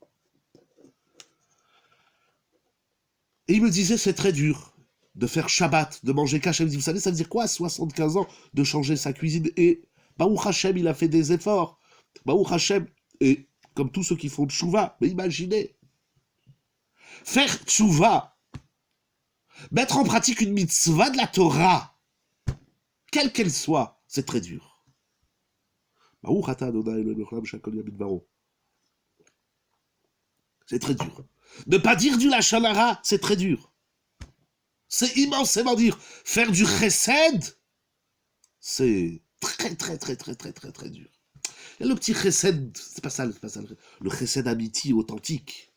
Et il me disait, c'est très dur de faire Shabbat, de manger kasher. Il me dit, vous savez, ça veut dire quoi à 75 ans de changer sa cuisine? Et Baruch Hashem, il a fait des efforts. Baruch Hashem, et comme tous ceux qui font tchouva, mais imaginez, faire tchouva, mettre en pratique une mitzvah de la Torah, quelle qu'elle soit, c'est très dur. C'est très dur. Ne pas dire du lachon hara, c'est très dur. C'est immensément dur. Faire du chesed, c'est très dur. Il y a le petit chesed, c'est pas ça. Le chesed amiti authentique.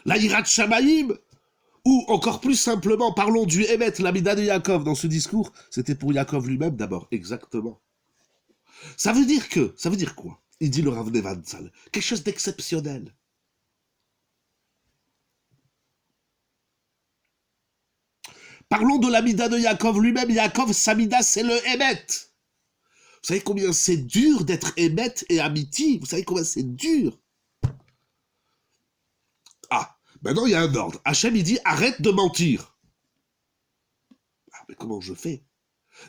La hirat shamayim, ou encore plus simplement, parlons du Emet, l'amida de Yaakov dans ce discours. C'était pour Yaakov lui-même d'abord, exactement. Ça veut dire quoi? Il dit le Rav Nevansal, quelque chose d'exceptionnel. Parlons de l'amida de Yaakov lui-même. Yaakov, Samida, c'est le Emet. Vous savez combien c'est dur d'être Emet et Amiti? Vous savez combien c'est dur? Ah, maintenant il y a un ordre. Hachem, il dit, arrête de mentir. Ah, mais comment je fais?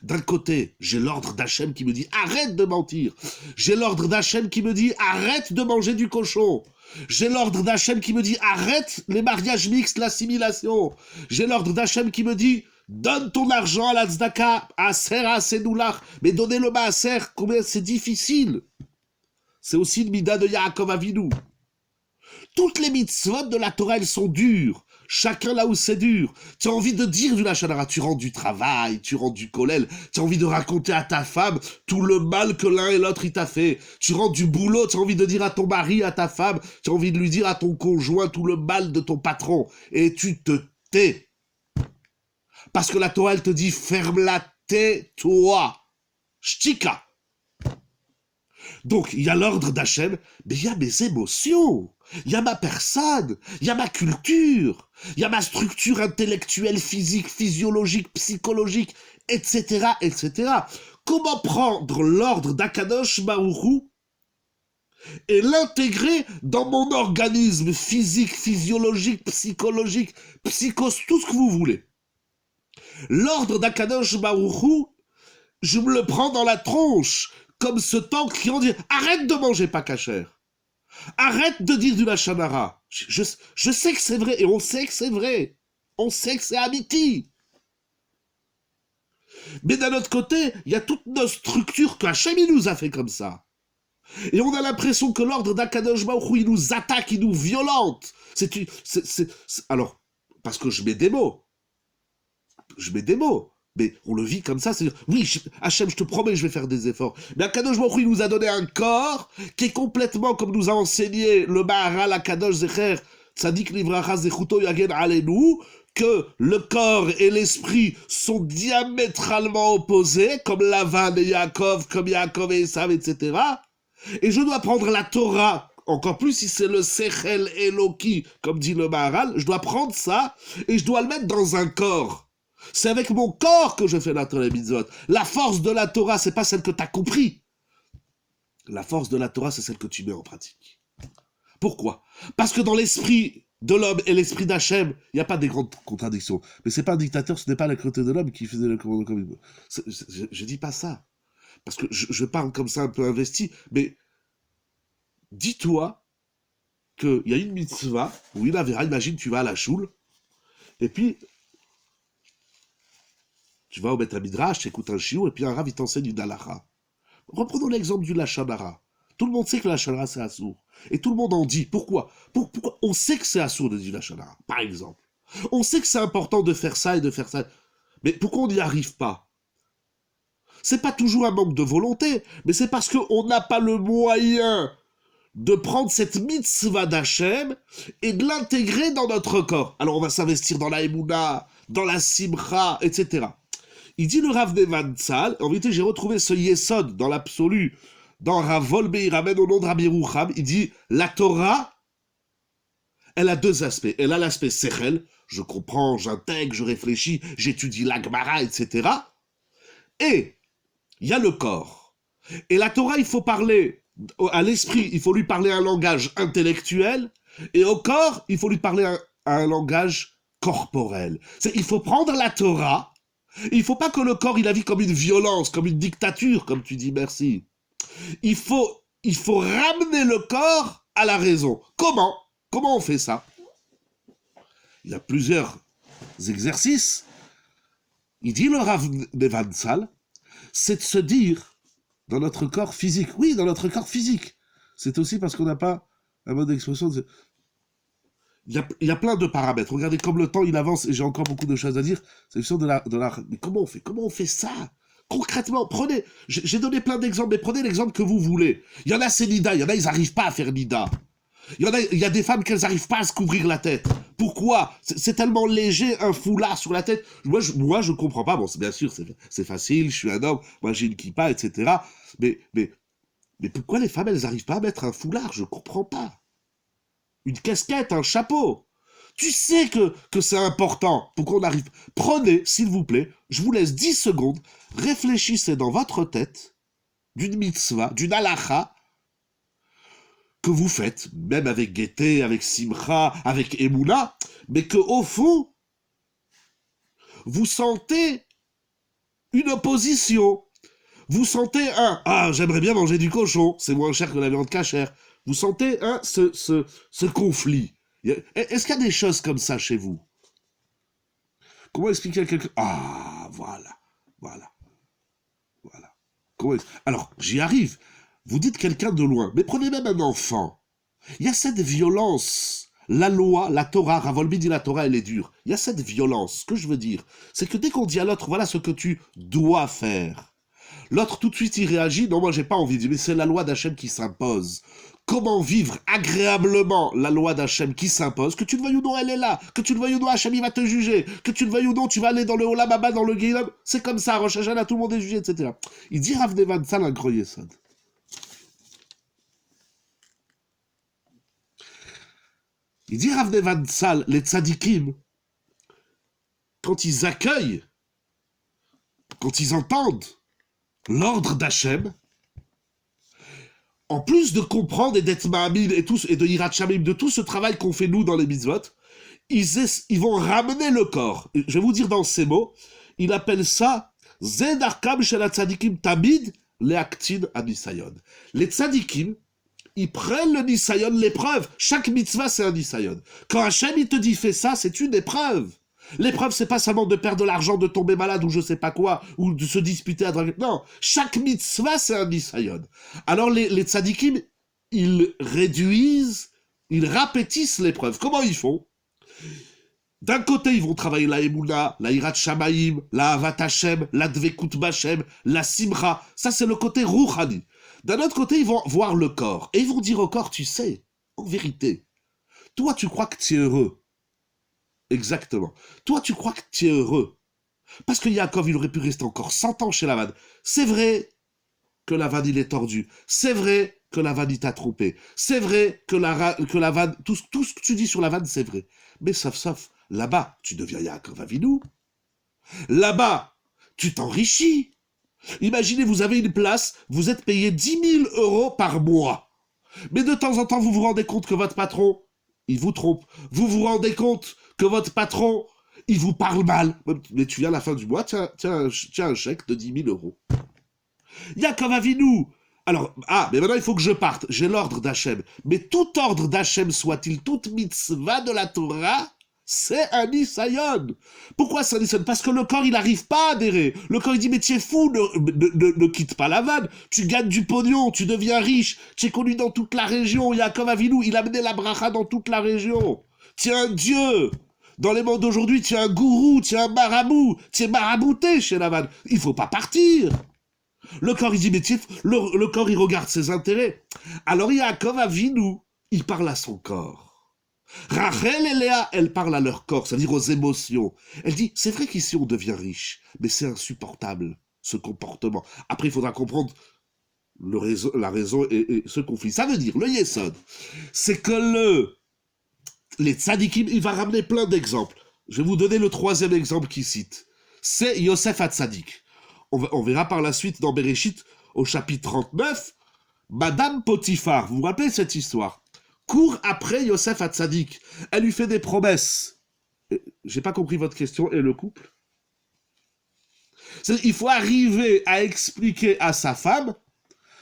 D'un côté, j'ai l'ordre d'Hachem qui me dit, arrête de mentir. J'ai l'ordre d'Hachem qui me dit, arrête de manger du cochon. J'ai l'ordre d'Hachem qui me dit, arrête les mariages mixtes, l'assimilation. J'ai l'ordre d'Hachem qui me dit, Donne ton argent à la tzedaka, à Ser, à Sénoulach, mais donnez-le à Ser, combien c'est difficile. C'est aussi une mida de Yaakov Avinu. Toutes les mitzvot de la Torah, elles sont dures. Chacun là où c'est dur. Tu as envie de dire du Lachon Hara, tu rentres du travail, tu rentres du kollel, tu as envie de raconter à ta femme tout le mal que l'un et l'autre il t'a fait. Tu rentres du boulot, tu as envie de dire à ton mari, à ta femme, tu as envie de lui dire à ton conjoint tout le mal de ton patron. Et tu te tais. Parce que la Torah, elle te dit, ferme-la, tais-toi. Shtika. Donc, il y a l'ordre d'Hachem, mais il y a mes émotions, il y a ma personne, il y a ma culture, il y a ma structure intellectuelle, physique, physiologique, psychologique, etc., etc. Comment prendre l'ordre d'Akadosh Baruch Hu et l'intégrer dans mon organisme physique, physiologique, psychologique, psychos, tout ce que vous voulez. L'ordre d'Akadosh Baruch Hu, je me le prends dans la tronche, comme ce temps qui en dit « Arrête de manger pas cachère. Arrête de dire du Lachon Hara. » Je sais que c'est vrai, et on sait que c'est vrai. On sait que c'est amiti. Mais d'un autre côté, il y a toute notre structure que Hachem nous a fait comme ça. Et on a l'impression que l'ordre d'Akadosh Baruch Hu, il nous attaque, il nous violente. Alors, parce que je mets des mots. Mais on le vit comme ça, c'est-à-dire, oui, Hachem, je te promets, je vais faire des efforts. Mais Akadosh Baruch Hu, il nous a donné un corps qui est complètement, comme nous a enseigné le Maharal Akadosh Zecher, Tzadik Livracha Zechuto Yagen Alenu, que le corps et l'esprit sont diamétralement opposés, comme Lavan et Yaakov, comme Yaakov et Esav, etc. Et je dois prendre la Torah, encore plus si c'est le Sechel Eloki, comme dit le Maharal, je dois prendre ça et je dois le mettre dans un corps. C'est avec mon corps que je fais la Torah et mitzvot. La force de la Torah, c'est pas celle que tu as compris. La force de la Torah, c'est celle que tu mets en pratique. Pourquoi ? Parce que dans l'esprit de l'homme et l'esprit d'Hachem, il n'y a pas des grandes contradictions. Mais c'est pas un dictateur, ce n'est pas la cruauté de l'homme qui faisait le commandement comme il veut. Je dis pas ça. Parce que je parle comme ça un peu investi, mais dis-toi qu'il y a une mitzvah où il verra, imagine, tu vas à la choule, et puis tu vas au Beth Midrash, tu écoutes un shiur, et puis un rav, il t'enseigne une halakha. Reprenons l'exemple du Lachon Hara. Tout le monde sait que le Lachon Hara, c'est assour. Et tout le monde en dit. Pourquoi ? Pourquoi on sait que c'est assour de dire Lachon Hara, par exemple. On sait que c'est important de faire ça et de faire ça. Mais pourquoi on n'y arrive pas ? C'est pas toujours un manque de volonté, mais c'est parce qu'on n'a pas le moyen de prendre cette mitzvah d'Hachem et de l'intégrer dans notre corps. Alors on va s'investir dans la Emouna, dans la Simcha, etc. Il dit le Rav Nevan Tzal, en vérité j'ai retrouvé ce Yesod dans l'absolu, dans Rav Volbe, il ramène au nom de Rabbi Yerucham, il dit la Torah, elle a deux aspects. Elle a l'aspect Sechel, je comprends, j'intègre, je réfléchis, j'étudie la Gemara, etc. Et il y a le corps. Et la Torah, il faut parler à l'esprit, il faut lui parler un langage intellectuel, et au corps, il faut lui parler un langage corporel. Il faut prendre la Torah. Il ne faut pas que le corps, il la vit comme une violence, comme une dictature, comme tu dis, merci. Il faut ramener le corps à la raison. Comment ? Comment on fait ça ? Il y a plusieurs exercices. Il dit le Rav Nevan Tzal, c'est de se dire, dans notre corps physique, oui, dans notre corps physique, c'est aussi parce qu'on n'a pas un mode d'expression. Il y a plein de paramètres. Regardez comme le temps il avance et j'ai encore beaucoup de choses à dire. C'est question de la. Mais comment on fait ? Comment on fait ça ? Concrètement, prenez. J'ai donné plein d'exemples, mais prenez l'exemple que vous voulez. Il y en a, c'est Nida. Il y en a, ils n'arrivent pas à faire Nida. Il y a des femmes qu'elles n'arrivent pas à se couvrir la tête. Pourquoi ? C'est tellement léger, un foulard sur la tête. Moi, je comprends pas. Bon, bien sûr, c'est facile. Je suis un homme. Moi, j'ai une kippa, etc. Mais pourquoi les femmes, elles n'arrivent pas à mettre un foulard ? Je comprends pas. Une casquette, un chapeau. Tu sais que c'est important pour qu'on arrive. Prenez, s'il vous plaît, je vous laisse 10 secondes, réfléchissez dans votre tête d'une mitzvah, d'une halakha, que vous faites, même avec gaieté, avec simcha, avec émouna, mais qu'au fond, vous sentez une opposition. Vous sentez j'aimerais bien manger du cochon, c'est moins cher que la viande cachère. Vous sentez ce conflit. Est-ce qu'il y a des choses comme ça chez vous ? Comment expliquer à quelqu'un... Ah, voilà, voilà, voilà. Alors, j'y arrive. Vous dites quelqu'un de loin, mais prenez même un enfant. Il y a cette violence. La loi, la Torah, Ravolbi dit la Torah, elle est dure. Il y a cette violence. Ce que je veux dire, c'est que dès qu'on dit à l'autre, voilà ce que tu dois faire, l'autre tout de suite il réagit, non, moi j'ai pas envie de dire, mais c'est la loi d'Hachem qui s'impose. Comment vivre agréablement la loi d'Hachem qui s'impose, que tu le veuilles ou non, elle est là, que tu le veuilles ou non, Hachem il va te juger, que tu le veuilles ou non, tu vas aller dans le Olam Haba, dans le Gehinnom, c'est comme ça, Rosh Hashanah, tout le monde est jugé, etc. Il dit Rav Nevan Tzal un gros yesod. Il dit Rav Nevan Tzal, les tzadikim, quand ils accueillent, quand ils entendent l'ordre d'Hachem, en plus de comprendre et d'être ma'amim et de yirat shamim, de tout ce travail qu'on fait nous dans les mitzvot, ils vont ramener le corps. Je vais vous dire dans ces mots, il appelle ça Zed Arkam Shel Tzadikim Tamid Leaktin Anisayon. Les tzadikim, ils prennent le nisayon, l'épreuve. Chaque mitzvah, c'est un nisayon. Quand Hachem, il te dit fais ça, c'est une épreuve. L'épreuve, c'est pas seulement de perdre de l'argent, de tomber malade ou je sais pas quoi, ou de se disputer à draguer. Non, chaque mitzvah, c'est un nisayon. Alors les tzadikim, ils réduisent, ils rapétissent l'épreuve. Comment ils font? D'un côté, ils vont travailler la Emouna, la Hirat Shamayim, la Havat Hashem, la Dvekut Bashem, la Simcha. Ça, c'est le côté Rouhani. D'un autre côté, ils vont voir le corps. Et ils vont dire au corps, tu sais, en vérité, toi, tu crois que tu es heureux. Exactement. Toi, tu crois que tu es heureux. Parce que Yaakov, il aurait pu rester encore 100 ans chez Lavan. C'est vrai que Lavan, il est tordu. C'est vrai que Lavan, il t'a trompé. C'est vrai que Lavan, tout ce que tu dis sur Lavan, c'est vrai. Mais sauf, là-bas, tu deviens Yaakov Avinu. Là-bas, tu t'enrichis. Imaginez, vous avez une place, vous êtes payé 10 000 euros par mois. Mais de temps en temps, vous vous rendez compte que votre patron, il vous trompe. Vous vous rendez compte que votre patron, il vous parle mal. Mais tu viens à la fin du mois, tiens un chèque de 10 000 euros. Yaakov Avinu. Alors, mais maintenant il faut que je parte. J'ai l'ordre d'Hachem. Mais tout ordre d'Hachem soit-il, toute mitzvah de la Torah, c'est un nisayon. Pourquoi c'est un nisayon? Parce que le corps, il n'arrive pas à adhérer. Le corps, il dit, mais tu es fou, ne quitte pas la vanne. Tu gagnes du pognon, tu deviens riche. Tu es connu dans toute la région. Yaakov Avinu, il a mené la bracha dans toute la région. Tu es un dieu. Dans les mondes d'aujourd'hui, tu es un gourou, tu es un marabout. Tu es marabouté chez la vanne. Il faut pas partir. Le corps, il dit, mais le corps, il regarde ses intérêts. Alors Yaakov Avinu, il parle à son corps. Rachel et Léa, elles parlent à leur corps, c'est-à-dire aux émotions. Elle dit, c'est vrai qu'ici on devient riche, mais c'est insupportable, ce comportement. Après, il faudra comprendre la raison et ce conflit. Ça veut dire, le Yesod, c'est que les tzadikim, il va ramener plein d'exemples. Je vais vous donner le troisième exemple qu'il cite. C'est Yosef HaTzadik. On verra par la suite dans Bereshit, au chapitre 39, Madame Potiphar, vous vous rappelez cette histoire? Court après Yosef HaTzadik. Elle lui fait des promesses. J'ai pas compris votre question. Et le couple? Il faut arriver à expliquer à sa femme,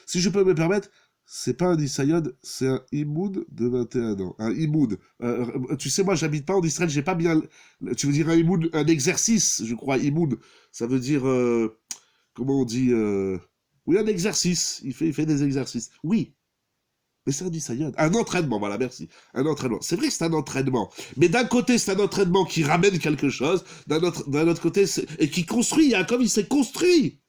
si je peux me permettre, c'est pas un Isayod, c'est un Imoud de 21 ans. Un Imoud. Tu sais, moi, j'habite pas en Israël, j'ai pas bien... Tu veux dire un Imoud, un exercice, je crois, Imoud. Ça veut dire... comment on dit Oui, un exercice. Il fait des exercices. Oui. Mais c'est un Nisayon. Un entraînement, voilà, merci. Un entraînement. C'est vrai que c'est un entraînement. Mais d'un côté, c'est un entraînement qui ramène quelque chose. D'un autre côté, et qui construit. Yaakov, il s'est construit.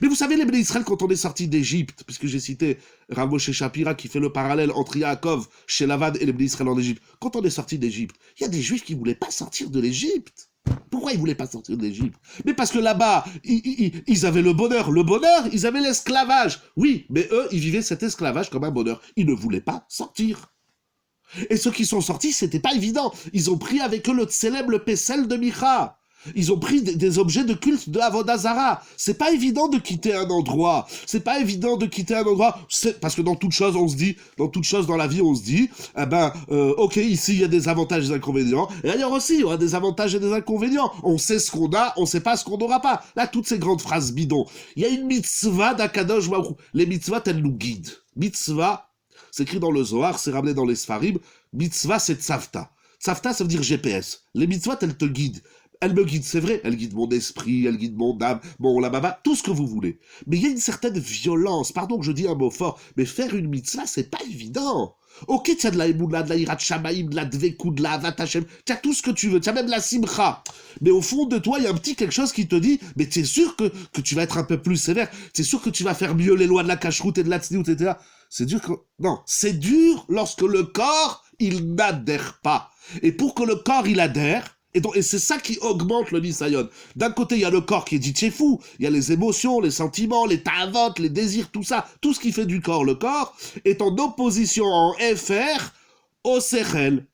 Mais vous savez, les Bnei Israël, quand on est sorti d'Égypte, puisque j'ai cité Rav Moshe Shapira qui fait le parallèle entre Yaakov chez Lavan et les Bnei Israël en Égypte. Quand on est sorti d'Égypte, il y a des Juifs qui ne voulaient pas sortir de l'Égypte. Pourquoi ils ne voulaient pas sortir de l'Égypte? Mais parce que là-bas, ils avaient le bonheur. Le bonheur, ils avaient l'esclavage. Oui, mais eux, ils vivaient cet esclavage comme un bonheur. Ils ne voulaient pas sortir. Et ceux qui sont sortis, c'était pas évident. Ils ont pris avec eux le célèbre Pessel de Micha. Ils ont pris des objets de culte de Avodah Zarah. C'est pas évident de quitter un endroit. C'est pas évident de quitter un endroit. Parce que dans toute chose, on se dit, dans toute chose dans la vie, on se dit, ok, ici, il y a des avantages et des inconvénients. Et ailleurs aussi, il y aura des avantages et des inconvénients. On sait ce qu'on a, on sait pas ce qu'on n'aura pas. Là, toutes ces grandes phrases bidons. Il y a une mitzvah d'Akadosh Baruch Hu. Les mitzvahs, elles nous guident. Mitzvah, c'est écrit dans le Zohar, c'est ramené dans les Sfarim. Mitzvah, c'est tzavta. Tzavta, ça veut dire GPS. Les mitzvahs, elles te guident. Elle me guide, c'est vrai, elle guide mon esprit, elle guide mon âme, mon lababa, tout ce que vous voulez. Mais il y a une certaine violence, pardon que je dis un mot fort, mais faire une mitzvah, c'est pas évident. Ok, tu as de la émouna, de la hirat shamaïm, de la dvekou, de la avat Hashem, tu as tout ce que tu veux, tu as même la simcha. Mais au fond de toi, il y a un petit quelque chose qui te dit, mais tu es sûr que tu vas être un peu plus sévère, tu es sûr que tu vas faire mieux les lois de la cacheroute et de la tzniout, etc. C'est dur que... Non, c'est dur lorsque le corps, il n'adhère pas. Et pour que le corps, il adhère, et c'est ça qui augmente le nisayon. D'un côté, il y a le corps qui est dit fou, il y a les émotions, les sentiments, les ta'avot, les désirs, tout ça, tout ce qui fait du corps. Le corps est en opposition en FR au sechel.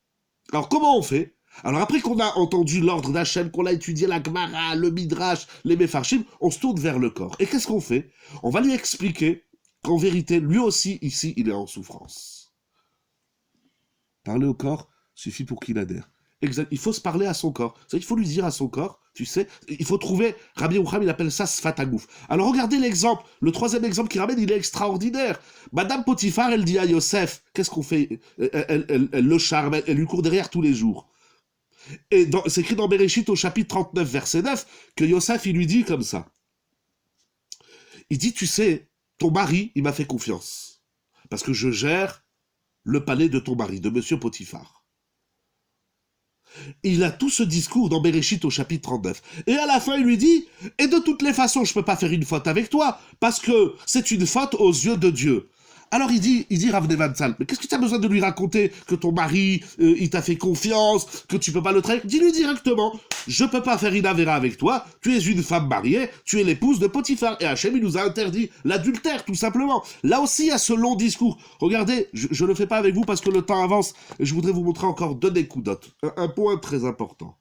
Alors comment on fait? Alors après qu'on a entendu l'ordre d'Hachem, qu'on a étudié la Gemara, le Midrash, les Mefarshim, on se tourne vers le corps. Et qu'est-ce qu'on fait? On va lui expliquer qu'en vérité, lui aussi, ici, il est en souffrance. Parler au corps suffit pour qu'il adhère. Exact. Il faut se parler à son corps. Il faut lui dire à son corps, tu sais, il faut trouver, Rabbi Yerucham, il appelle ça Sfatagouf. Alors regardez l'exemple, le troisième exemple qu'il ramène, il est extraordinaire. Madame Potiphar, elle dit à Yosef, qu'est-ce qu'on fait? Elle le charme, elle lui court derrière tous les jours. Et c'est écrit dans Bereshit au chapitre 39, verset 9, que Yosef, il lui dit comme ça. Il dit, tu sais, ton mari, il m'a fait confiance. Parce que je gère le palais de ton mari, de monsieur Potiphar. Il a tout ce discours dans Bereshit au chapitre 39. Et à la fin, il lui dit, et de toutes les façons, je ne peux pas faire une faute avec toi, parce que c'est une faute aux yeux de Dieu. Alors il dit Rav Nevansal, mais qu'est-ce que tu as besoin de lui raconter? Que ton mari, il t'a fait confiance, que tu peux pas le trahir? Dis-lui directement, je peux pas faire une avéra avec toi, tu es une femme mariée, tu es l'épouse de Potiphar. Et Hachem, il nous a interdit l'adultère, tout simplement. Là aussi, il y a ce long discours. Regardez, je le fais pas avec vous parce que le temps avance, et je voudrais vous montrer encore deux découdotes. Un point très important.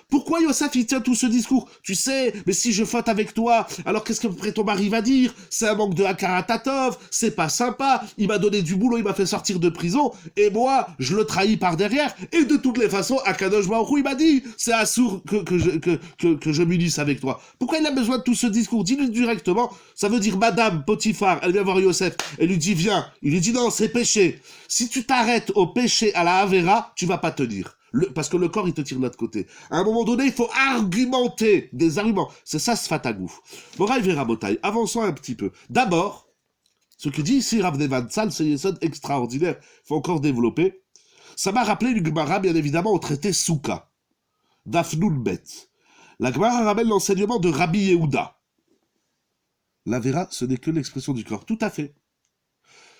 Pourquoi Yosef il tient tout ce discours? Tu sais, mais si je faute avec toi, alors qu'est-ce que après ton mari va dire? C'est un manque de Hakaratatov, c'est pas sympa, il m'a donné du boulot, il m'a fait sortir de prison, et moi, je le trahis par derrière, et de toutes les façons, Akadosh Baruch Hu, il m'a dit, c'est assourd que je m'unisse avec toi. Pourquoi il a besoin de tout ce discours? Dis-lui directement, ça veut dire Madame Potiphar, elle vient voir Yosef, elle lui dit viens, il lui dit non, c'est péché. Si tu t'arrêtes au péché à la Havera, tu vas pas tenir. Parce que le corps, il te tire de l'autre côté. À un moment donné, il faut argumenter des arguments. C'est ça, Sfatagouf. Moraï Verabotaï, avançons un petit peu. D'abord, ce que dit ici Rav Nevansal, c'est une méthode extraordinaire. Il faut encore développer. Ça m'a rappelé une Gemara, bien évidemment, au traité Souka. Dafnoun Bet. La Gemara ramène l'enseignement de Rabbi Yehuda. La vera, ce n'est que l'expression du corps. Tout à fait.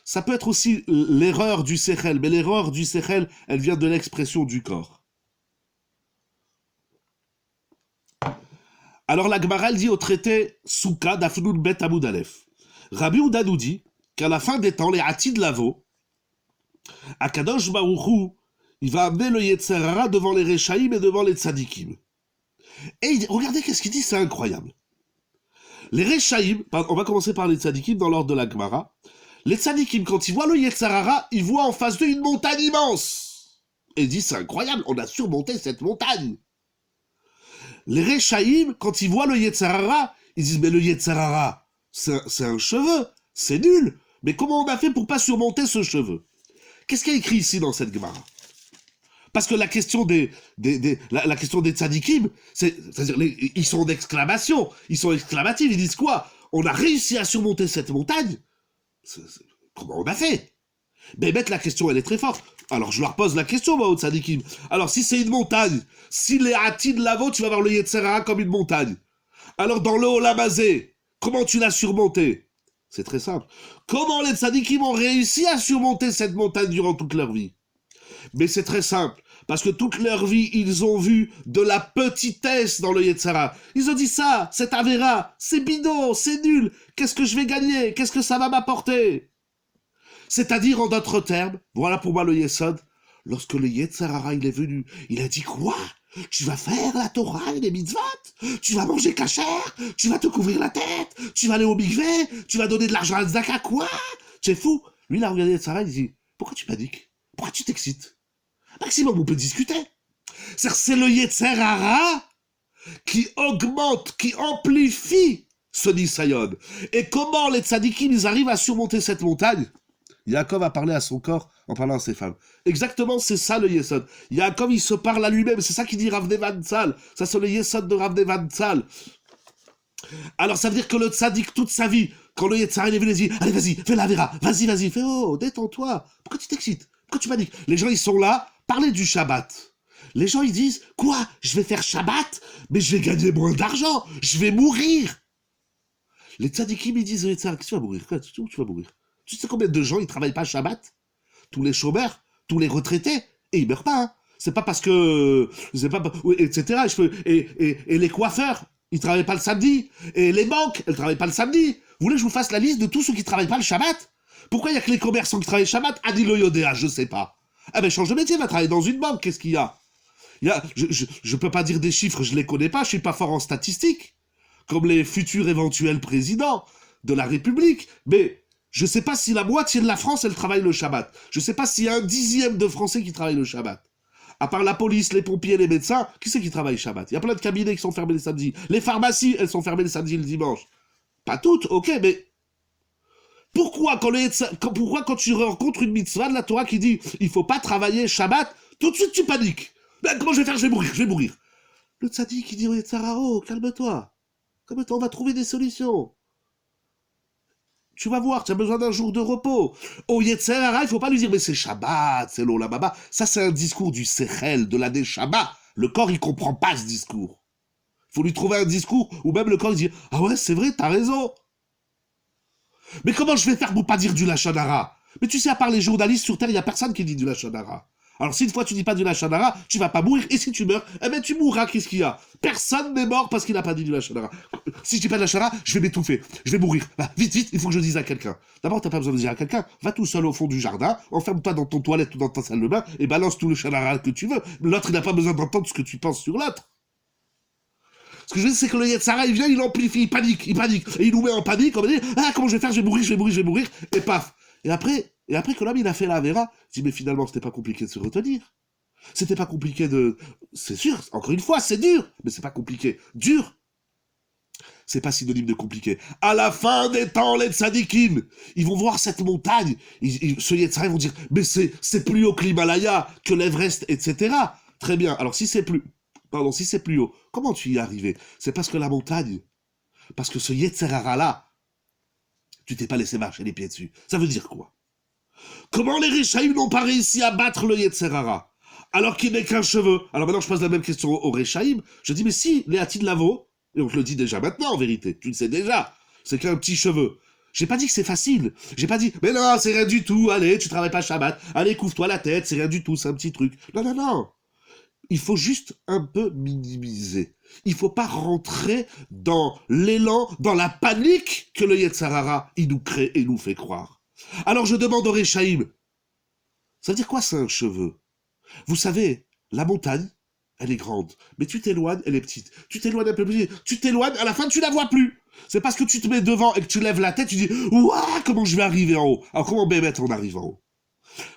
Ça peut être aussi l'erreur du sechel, mais l'erreur du sechel, elle vient de l'expression du corps. Alors la Gemara, elle dit au traité Souka d'Afnoun Bet Amoud Aleph. Rabbi Yehuda nous dit qu'à la fin des temps, les Hatid Lavo, Akadosh Baruch Hu, il va amener le Yetzer Hara devant les Rechaïm et devant les Tzadikim. Et regardez qu'est-ce qu'il dit, c'est incroyable. Les Rechaïm, on va commencer par les Tzadikim dans l'ordre de la Gemara. Les tzadikim, quand ils voient le Yetzer Hara, ils voient en face d'eux une montagne immense. Et ils disent, c'est incroyable, on a surmonté cette montagne. Les Rechaïm, quand ils voient le Yetzer Hara, ils disent, mais le Yetzer Hara, c'est un cheveu, c'est nul. Mais comment on a fait pour pas surmonter ce cheveu? Qu'est-ce qu'il y a écrit ici dans cette Gemara? Parce que la question des tzadikim, c'est-à-dire, ils sont en exclamation, ils sont exclamatifs, ils disent quoi? On a réussi à surmonter cette montagne. Comment on a fait? Mais bête, la question, elle est très forte. Alors, je leur pose la question, moi, au tzadikim. Alors, si c'est une montagne, si les Hatid Lavo, tu vas voir le Yetzer Hara comme une montagne. Alors, dans le Olam Hazé, comment tu l'as surmonté? C'est très simple. Comment les tzadikim ont réussi à surmonter cette montagne durant toute leur vie? Mais c'est très simple. Parce que toute leur vie, ils ont vu de la petitesse dans le Yetzer Hara. Ils ont dit ça, cet Avera, c'est bidon, c'est nul. Qu'est-ce que je vais gagner? Qu'est-ce que ça va m'apporter? C'est-à-dire, en d'autres termes, voilà pour moi le Yesod, lorsque le Yetzer Hara, il est venu, il a dit quoi? Tu vas faire la Torah et les mitzvot? Tu vas manger kasher? Tu vas te couvrir la tête? Tu vas aller au mikveh? Tu vas donner de l'argent à Tzedaka? Quoi? Tu es fou? Lui, il a regardé Yetzer Hara, il dit, pourquoi tu paniques? Pourquoi tu t'excites? Maximum, on peut discuter. C'est le Yetzer Hara qui augmente, qui amplifie ce Nisayon. Et comment les tzadikim, ils arrivent à surmonter cette montagne? Yaakov a parlé à son corps en parlant à ses femmes. Exactement, c'est ça le Yesod. Yaakov, il se parle à lui-même. C'est ça qu'il dit Rav Nevan Tzal. Ça, c'est le Yesod de Rav Nevan Tzal. Alors, ça veut dire que le tzaddik, toute sa vie, quand le Yetzara est venu, il dit allez, vas-y, fais la vera. Vas-y, fais, oh, détends-toi. Pourquoi tu t'excites? Pourquoi tu paniques? Les gens, ils sont là, parlez du Shabbat. Les gens, ils disent quoi? Je vais faire Shabbat, mais je vais gagner moins d'argent. Je vais mourir. Les tzaddikim, ils disent au Yetzara, qu'est-ce que tu vas mourir? Quoi, tu vas mourir? Tu sais combien de gens, ils travaillent pas Shabbat? Tous les chômeurs, tous les retraités, et ils meurent pas, hein. C'est pas parce que... C'est pas... etc. Et les coiffeurs, ils travaillent pas le samedi. Et les banques, elles travaillent pas le samedi. Vous voulez que je vous fasse la liste de tous ceux qui travaillent pas le Shabbat? Pourquoi il y a que les commerçants qui travaillent le Shabbat? Adi lo yodéa, je sais pas. Ah ben change de métier, va travailler dans une banque, qu'est-ce qu'il y a? Je peux pas dire des chiffres, je les connais pas, je suis pas fort en statistiques. Comme les futurs éventuels présidents de la République. Mais je sais pas si la moitié de la France, elle travaille le Shabbat. Je sais pas s'il y a 1/10 de Français qui travaillent le Shabbat. À part la police, les pompiers, les médecins, qui c'est qui travaille Shabbat? Il y a plein de cabinets qui sont fermés les samedis. Les pharmacies, elles sont fermées les samedis et le dimanche. Pas toutes, ok, mais pourquoi quand tu rencontres une mitzvah de la Torah qui dit il faut pas travailler Shabbat, tout de suite tu paniques? Ben, comment je vais faire? Je vais mourir. Le tzaddik qui dit au Yetzara, oh, calme-toi, on va trouver des solutions. Tu vas voir, tu as besoin d'un jour de repos. Au Yetzera, il faut pas lui dire, mais c'est Shabbat, c'est l'Olam Haba. Ça, c'est un discours du Sechel, de la Neshama. Le corps, il comprend pas ce discours. Il faut lui trouver un discours où même le corps, il dit, ah ouais, c'est vrai, t'as raison. Mais comment je vais faire pour pas dire du Lachon Hara? Mais tu sais, à part les journalistes sur Terre, il y a personne qui dit du Lachon Hara. Alors si une fois tu dis pas du Lachon Hara, tu vas pas mourir, et si tu meurs, eh ben tu mourras, qu'est-ce qu'il y a? Personne n'est mort parce qu'il n'a pas dit du Lachon Hara. Si je dis pas de Lachon Hara, je vais m'étouffer, je vais mourir. Bah, vite, il faut que je dise à quelqu'un. D'abord, t'as pas besoin de dire à quelqu'un, va tout seul au fond du jardin, enferme-toi dans ton toilette ou dans ta salle de bain, et balance tout le Lachon Hara que tu veux. L'autre, il n'a pas besoin d'entendre ce que tu penses sur l'autre. Ce que je veux dire, c'est que le Yetzara, il vient, il amplifie, il panique, et il nous met en panique, on va dire, ah, comment je vais faire, je vais mourir, et paf. Et après que l'homme, il a fait la Vera, il dit, mais finalement, c'était pas compliqué de se retenir. C'était pas compliqué de... C'est sûr, encore une fois, c'est dur, mais c'est pas compliqué. Dur, c'est pas synonyme de compliqué. À la fin des temps, les tzadikim, ils vont voir cette montagne, ceux Yetzara, ils vont dire, mais c'est plus haut que l'Himalaya, que l'Everest, etc. Très bien, alors si c'est plus haut, comment tu y es arrivé? C'est parce que la montagne, parce que ce Yetzerara-là, tu t'es pas laissé marcher les pieds dessus. Ça veut dire quoi? Comment les Réchaïm n'ont pas réussi à battre le Yetzerara alors qu'il n'est qu'un cheveu? Alors maintenant, je pose la même question aux Réchaïm. Je dis, mais si, les Hati de Lavo, et on te le dit déjà maintenant, en vérité, tu le sais déjà, c'est qu'un petit cheveu. J'ai pas dit que c'est facile. J'ai pas dit, mais non, c'est rien du tout, allez, tu travailles pas Shabbat, allez, couvre-toi la tête, c'est rien du tout, c'est un petit truc. Non. Il faut juste un peu minimiser. Il faut pas rentrer dans l'élan, dans la panique que le Yetzarara, il nous crée et nous fait croire. Alors je demande au Réchaïm, ça veut dire quoi c'est un cheveu? Vous savez, la montagne, elle est grande, mais tu t'éloignes, elle est petite. Tu t'éloignes un peu plus, tu t'éloignes, à la fin tu la vois plus. C'est parce que tu te mets devant et que tu lèves la tête, tu dis, ouah, comment je vais arriver en haut? Alors comment Bémet on arrive en haut?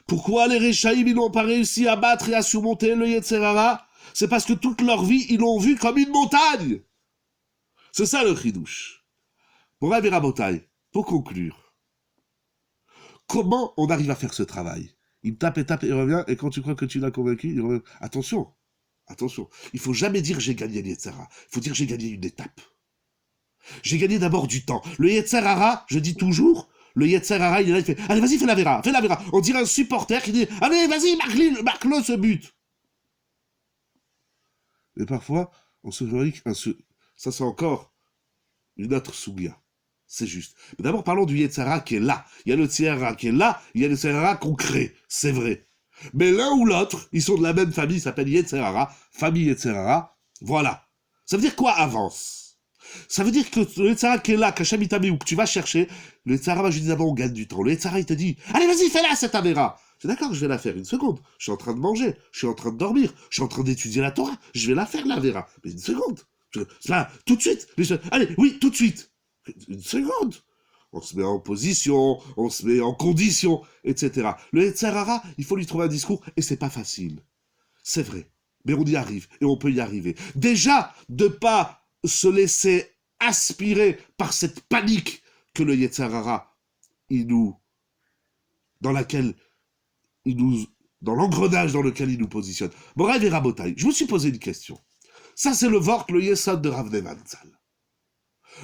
Pourquoi les Réchaïm, ils n'ont pas réussi à battre et à surmonter le Yetzerara? C'est parce que toute leur vie, ils l'ont vu comme une montagne. C'est ça le chidouche. Bon, Rabbi Rabotai, pour conclure, comment on arrive à faire ce travail? Il tape, il revient, et quand tu crois que tu l'as convaincu, il revient. Attention, il faut jamais dire j'ai gagné le Yetzerara. Il faut dire j'ai gagné une étape. J'ai gagné d'abord du temps. Le Yetzerara, je dis toujours, le Yetzerara, il est là, il fait allez, vas-y, fais la vera. On dirait un supporter qui dit allez, vas-y, marque-le ce but. Et parfois, on se dit ça c'est encore une autre souga. C'est juste. Mais d'abord, parlons du Yetzerara qui est là. Il y a le Yetzerara qui est là, il y a le Yetzerara qu'on crée. C'est vrai. Mais l'un ou l'autre, ils sont de la même famille, ils s'appellent Yetzerara, famille Yetzerara. Voilà. Ça veut dire quoi, avance? Ça veut dire que le Yetzerara qui est là, qu'Hachem il t'a mis ou que tu vas chercher, le Yetzerara, je dis d'abord, on gagne du temps. Le Yetzerara, il te dit, allez, vas-y, fais-la, cette Avera. C'est d'accord, je vais la faire une seconde. Je suis en train de manger, je suis en train de dormir, je suis en train d'étudier la Torah. Je vais la faire, la Avera. Mais une seconde. C'est là, tout de suite. Allez, oui, tout de suite. Une seconde. On se met en position, on se met en condition, etc. Le Yetzerara, il faut lui trouver un discours, et c'est pas facile. C'est vrai. Mais on y arrive, et on peut y arriver. Déjà, de pas se laisser aspirer par cette panique que le Yetzerara, il nous dans laquelle il nous, dans l'engrenage dans lequel il nous positionne. Moraï et Rabotaï, je me suis posé une question. Ça, c'est le Vort, le Yesod de Rav Nevanzal.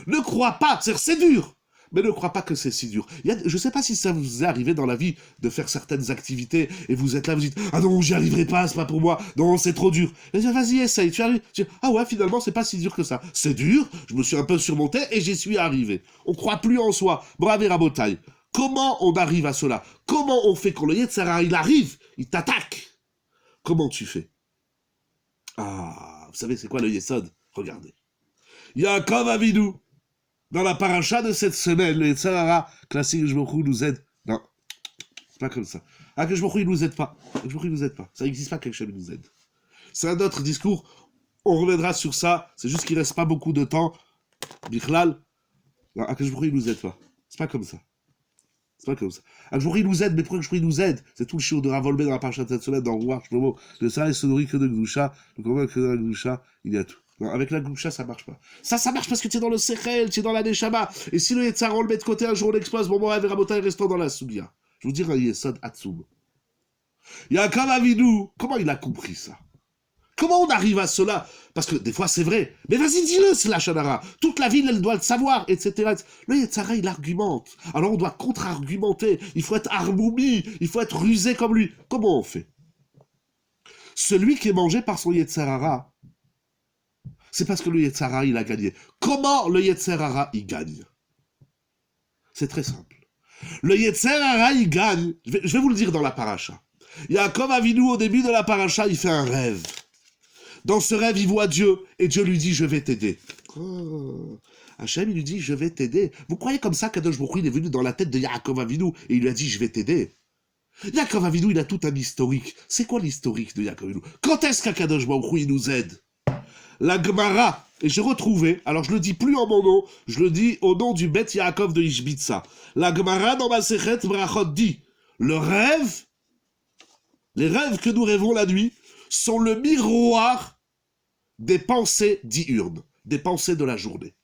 Ne crois pas, c'est dur, mais ne crois pas que c'est si dur. Je ne sais pas si ça vous est arrivé dans la vie de faire certaines activités et vous êtes là, vous dites « Ah non, j'y arriverai pas, c'est pas pour moi, non, c'est trop dur. » Vas-y, essaye, tu arrives. Ah ouais, finalement, c'est pas si dur que ça. C'est dur, je me suis un peu surmonté et j'y suis arrivé. On ne croit plus en soi. Brave et Rabotaï. Comment on arrive à cela? Comment on fait quand le Yetzer Hara, il arrive, il t'attaque? Comment tu fais? Ah, vous savez, c'est quoi le Yesod? Regardez. Yaakov Avinu, dans la paracha de cette semaine, le Yetzer Hara, classique, je nous aide. Non, c'est pas comme ça. Ah, que je il nous aide pas. Que je nous aide pas. Ça n'existe pas que Hachem nous aide. C'est un autre discours. On reviendra sur ça. C'est juste qu'il reste pas beaucoup de temps. Bichlal. Non, que je il nous aide pas. C'est pas comme ça. C'est pas comme ça. Il nous aide, mais pourquoi il nous aide? C'est tout le chiot de Ravolbé dans la paracha de cette semaine, dans Rouar, Shlomo. Le Sarah se nourrit que de Gdusha. Donc, on voit que dans la Gdusha, il y a tout. Non, avec la Gdusha, ça marche pas. Ça marche parce que tu es dans le Sechel, tu es dans la Neshama. Et si le Yetzar, on le met de côté, un jour on l'explose, bon, et Rabotai restant dans la Sougia. Je vous dirai un Yesod Hatsum. Yaakov Avinu, comment il a compris ça? Comment on arrive à cela? Parce que des fois c'est vrai. Mais vas-y, dis-le, c'est la Shadara. Toute la ville, elle doit le savoir, etc. Le Yetzara, il argumente. Alors on doit contre-argumenter. Il faut être armoumi. Il faut être rusé comme lui. Comment on fait? Celui qui est mangé par son Yetzara, c'est parce que le Yetzara, il a gagné. Comment le Yetzara, il gagne? C'est très simple. Le Yetzara, il gagne. Je vais vous le dire dans la paracha. Yaakov Avinu, au début de la paracha, il fait un rêve. Dans ce rêve, il voit Dieu, et Dieu lui dit, je vais t'aider. Oh. Hachem, il lui dit, je vais t'aider. Vous croyez comme ça qu'Akadosh Baruch Hu, il est venu dans la tête de Yaakov Avinu, et il lui a dit, je vais t'aider? Yaakov Avinu, il a tout un historique. C'est quoi l'historique de Yaakov Avinu? Quand est-ce qu'Akadosh Baruch Hu, il nous aide? La Gemara, et j'ai retrouvé, alors je le dis plus en mon nom, je le dis au nom du Bet Yaakov de Ishbitsa. La Gemara dans Masechet Brachot dit, le rêve, les rêves que nous rêvons la nuit, sont le miroir des pensées diurnes, des pensées de la journée.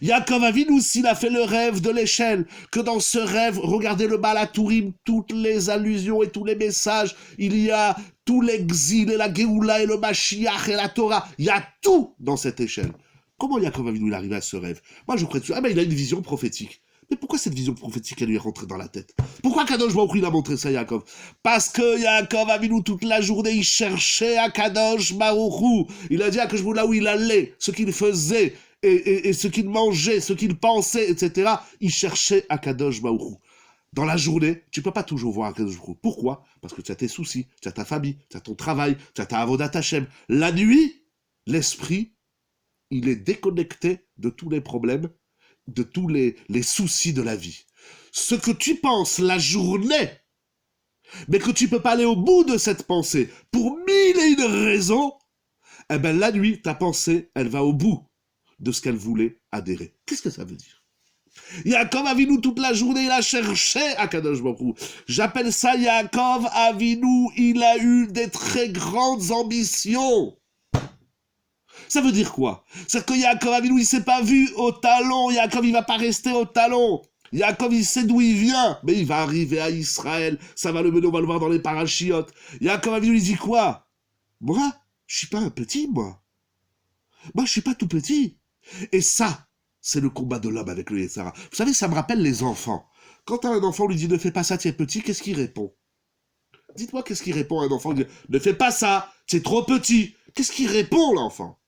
Yaakov Avinu, s'il a fait le rêve de l'échelle, que dans ce rêve, regardez le Baal HaTurim, toutes les allusions et tous les messages, il y a tout l'exil et la Géoula et le Mashiach et la Torah, il y a tout dans cette échelle. Comment Yaakov Avinu il est arrivé à ce rêve? Moi je crois que il a une vision prophétique. Mais pourquoi cette vision prophétique, elle lui est rentrée dans la tête? Pourquoi Kadosh Baruch Hu, il a montré ça à Yaakov? Parce que Yaakov Avinu, toute la journée, il cherchait à Kadosh Baruch Hu. Il a dit à Kadosh Baruch Hu, là où il allait, ce qu'il faisait, et ce qu'il mangeait, ce qu'il pensait, etc. Il cherchait à Kadosh Baruch Hu. Dans la journée, tu peux pas toujours voir Kadosh Baruch Hu. Pourquoi? Parce que tu as tes soucis, tu as ta famille, tu as ton travail, tu as ta avodat Hashem. La nuit, l'esprit, il est déconnecté de tous les problèmes, de tous les soucis de la vie. Ce que tu penses la journée, mais que tu peux pas aller au bout de cette pensée, pour mille et une raisons, eh ben la nuit, ta pensée, elle va au bout de ce qu'elle voulait adhérer. Qu'est-ce que ça veut dire? Yaakov Avinu, toute la journée, il a cherché à Kadosh Baruch Hu. J'appelle ça Yaakov Avinu, il a eu des très grandes ambitions. Ça veut dire quoi? C'est que Yaakov Avinu, il s'est pas vu au talon. Yaakov, il va pas rester au talon. Yaakov, il sait d'où il vient, mais il va arriver à Israël. Ça va le mener, on va le voir dans les parachiotes. Yaakov Avinu, il dit quoi? Moi, je suis pas un petit, moi. Moi, je suis pas tout petit. Et ça, c'est le combat de l'homme avec le Yetzara. Vous savez, ça me rappelle les enfants. Quand un enfant lui dit ne fais pas ça, tu es petit, qu'est-ce qu'il répond? Dites-moi, qu'est-ce qu'il répond à un enfant? Il dit, ne fais pas ça, c'est trop petit. Qu'est-ce qu'il répond, l'enfant?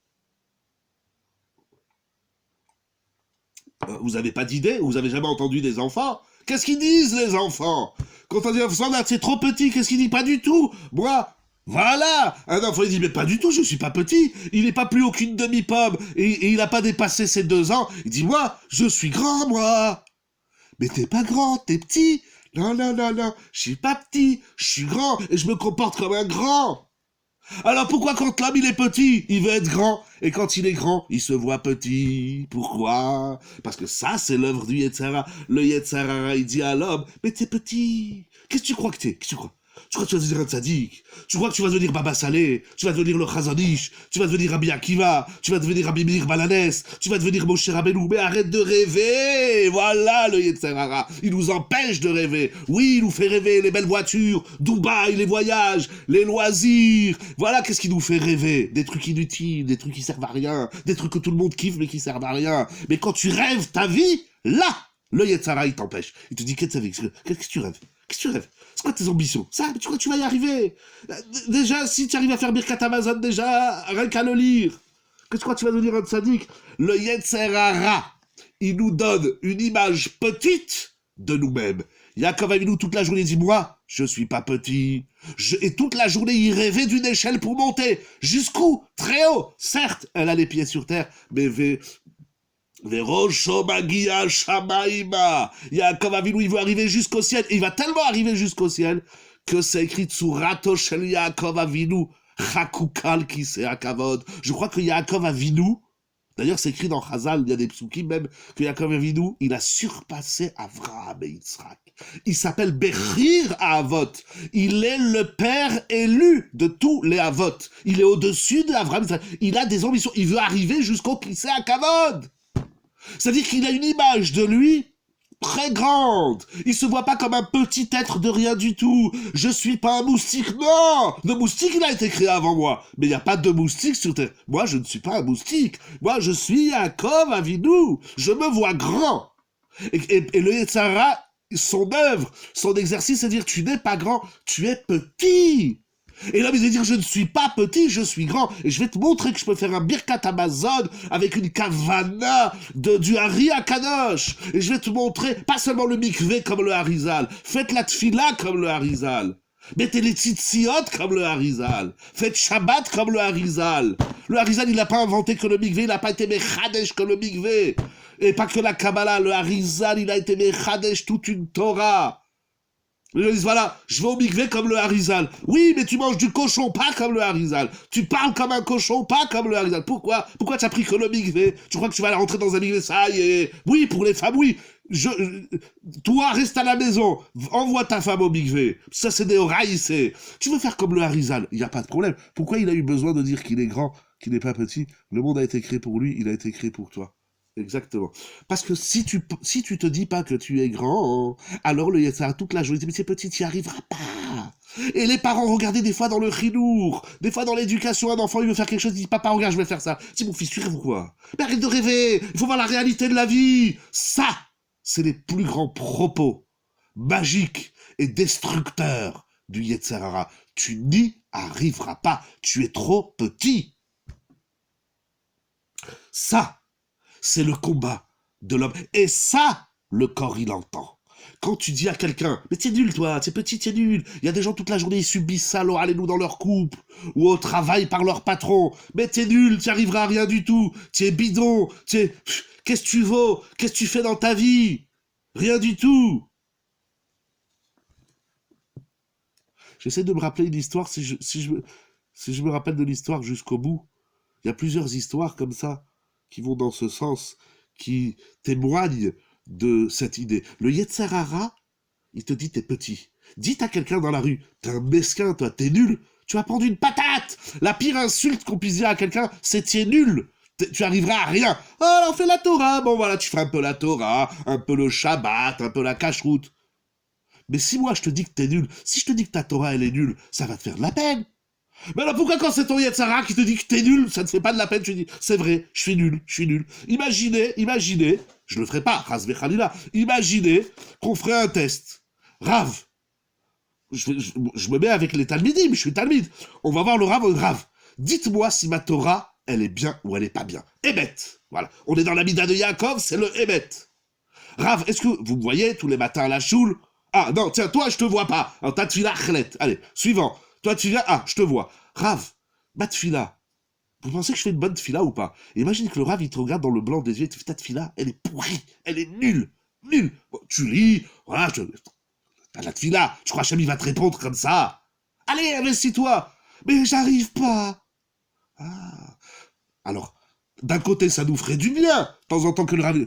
Vous n'avez pas d'idée? Vous avez jamais entendu des enfants? Qu'est-ce qu'ils disent, les enfants? Quand on dit c'est trop petit, qu'est-ce qu'il dit? Pas du tout. Moi, voilà. Un enfant, il dit, mais pas du tout, je suis pas petit. Il n'est pas plus haut qu'une demi-pomme. Et il n'a pas dépassé ses 2 ans. Il dit, moi, je suis grand, moi. Mais t'es pas grand, t'es petit. Non, non, non, non. Je suis pas petit, je suis grand. Et je me comporte comme un grand. Alors pourquoi quand l'homme il est petit, il veut être grand, et quand il est grand, il se voit petit? Pourquoi? Parce que ça, c'est l'œuvre du Yetzara. Le Yetzara, il dit à l'homme, mais t'es petit. Qu'est-ce que tu crois que t'es? Qu'est-ce que tu crois? Tu crois que tu vas devenir un tzaddik? Tu crois que tu vas devenir Baba Saleh? Tu vas devenir le Chazanish? Tu vas devenir Rabbi Akiva? Tu vas devenir Rabbi Meir Balanes? Tu vas devenir Moshe Rabbeinu? Mais arrête de rêver! Voilà le Yetzer Hara. Il nous empêche de rêver. Oui, il nous fait rêver les belles voitures, Dubaï, les voyages, les loisirs. Voilà qu'est-ce qui nous fait rêver. Des trucs inutiles, des trucs qui servent à rien, des trucs que tout le monde kiffe mais qui servent à rien. Mais quand tu rêves ta vie, là, le Yetzer Hara, il t'empêche. Il te dit, qu'est-ce que tu rêves? Qu'est-ce que tu rêves? C'est quoi tes ambitions? Ça, tu crois que tu vas y arriver? Déjà, si tu arrives à faire Birkat Amazon, déjà, rien qu'à le lire. Qu'est-ce que tu crois que tu vas devenir un tzaddik? Le Yetzer Hara, il nous donne une image petite de nous-mêmes. Yaakov Avinu, toute la journée, dit, moi, je suis pas petit. Et toute la journée, il rêvait d'une échelle pour monter. Jusqu'où? Très haut. Certes, elle a les pieds sur terre, mais Verosho Magia Shamaïma. Yaakov Avinu, il veut arriver jusqu'au ciel. Il va tellement arriver jusqu'au ciel que c'est écrit Tsurato Shel Yaakov Avinu. Chakukal Kisei Akavod. Je crois que Yaakov Avinu, d'ailleurs c'est écrit dans Chazal, il y a des psukim même, que Yaakov Avinu, il a surpassé Avraham et Yitzhak. Il s'appelle Bechir Avot. Il est le père élu de tous les Avot. Il est au-dessus d'Avraham. Il a des ambitions. Il veut arriver jusqu'au Kisei Akavod. C'est-à-dire qu'il a une image de lui très grande. Il se voit pas comme un petit être de rien du tout. Je suis pas un moustique, non. Le moustique, il a été créé avant moi. Mais il n'y a pas de moustique sur terre. Moi, je ne suis pas un moustique. Moi, je suis Yaakov Avinu. Je me vois grand. Et le Yetzer Hara, son œuvre, son exercice, c'est dire tu n'es pas grand, tu es petit. Et là, il va dire, je ne suis pas petit, je suis grand. Et je vais te montrer que je peux faire un Birkat Amazon avec une kavana du Hari Akadosh. Et je vais te montrer, pas seulement le mikvé comme le Harizal. Faites la tfila comme le Harizal. Mettez les tzitziot comme le Harizal. Faites Shabbat comme le Harizal. Le Harizal, il n'a pas inventé que le mikvé, il n'a pas été mechadesh que le mikvé. Et pas que la Kabbalah, le Harizal, il a été mechadesh toute une Torah. Les gens disent, voilà, je vais au mikvé comme le Harizal. Oui, mais tu manges du cochon, pas comme le Harizal. Tu parles comme un cochon, pas comme le Harizal. Pourquoi tu as pris que le mikvé? Tu crois que tu vas aller rentrer dans un mikvé? Ça y est. Oui, pour les femmes, oui. Toi, reste à la maison. Envoie ta femme au mikvé. Ça, c'est des oraïsés. Tu veux faire comme le Harizal? Il n'y a pas de problème. Pourquoi il a eu besoin de dire qu'il est grand, qu'il n'est pas petit? Le monde a été créé pour lui, il a été créé pour toi. Exactement. Parce que si tu te dis pas que tu es grand, alors le Yetzer Hara toute la journée, mais c'est petit, tu n'y arriveras pas. Et les parents, regardez des fois dans le chinour, des fois dans l'éducation, un enfant il veut faire quelque chose, il dit papa regarde je vais faire ça. C'est mon fils, tu rêves ou quoi? Mais arrête de rêver, il faut voir la réalité de la vie. Ça, c'est les plus grands propos magiques et destructeurs du Yetzer Hara. Tu n'y arriveras pas, tu es trop petit. Ça, c'est le combat de l'homme. Et ça, le corps, il entend. Quand tu dis à quelqu'un, mais t'es nul, toi, t'es petit, t'es nul. Il y a des gens toute la journée, ils subissent ça, allez-nous dans leur couple, ou au travail par leur patron. Mais t'es nul, t'y arriveras à rien du tout. T'es bidon, qu'est-ce que tu vaux? Qu'est-ce que tu fais dans ta vie? Rien du tout. J'essaie de me rappeler une histoire, si je me rappelle de l'histoire jusqu'au bout. Il y a plusieurs histoires comme ça qui vont dans ce sens, qui témoignent de cette idée. Le Yetzer Hara, il te dit t'es petit. Dites à quelqu'un dans la rue, t'es un mesquin, toi, t'es nul, tu vas prendre une patate. La pire insulte qu'on puisse dire à quelqu'un, c'est t'es nul. Tu arriveras à rien. Oh, alors fais la Torah. Bon voilà, tu fais un peu la Torah, un peu le Shabbat, un peu la cacheroute. Mais si moi je te dis que t'es nul, si je te dis que ta Torah elle est nulle, ça va te faire de la peine. Mais alors pourquoi quand c'est ton Yetzer Hara qui te dit que t'es nul, ça te fait pas de la peine, tu dis, c'est vrai, je suis nul. Imaginez, je le ferai pas, Ras Vechalila, imaginez qu'on ferait un test. Rav, je me mets avec les Talmidim, je suis Talmid. On va voir le Rav, dites-moi si ma Torah, elle est bien ou elle est pas bien. Emet, voilà. On est dans la Mida de Yaakov, c'est le Emet. Rav, est-ce que vous me voyez tous les matins à la choule? Ah non, tiens, toi, je te vois pas. Alors, ta tfila, chlet. Allez, suivant. Toi, tu viens, je te vois. Rav, ma tfila. Vous pensez que je fais une bonne tfila ou pas? Imagine que le Rav, il te regarde dans le blanc des yeux, et te fait ta tfila, elle est pourrie, elle est nulle. Bon, tu lis, voilà, t'as la tfila. Je crois que Hachem, il va te répondre comme ça. Allez, investis-toi. Mais j'arrive pas. Alors, d'un côté, ça nous ferait du bien, de temps en temps que le Rav...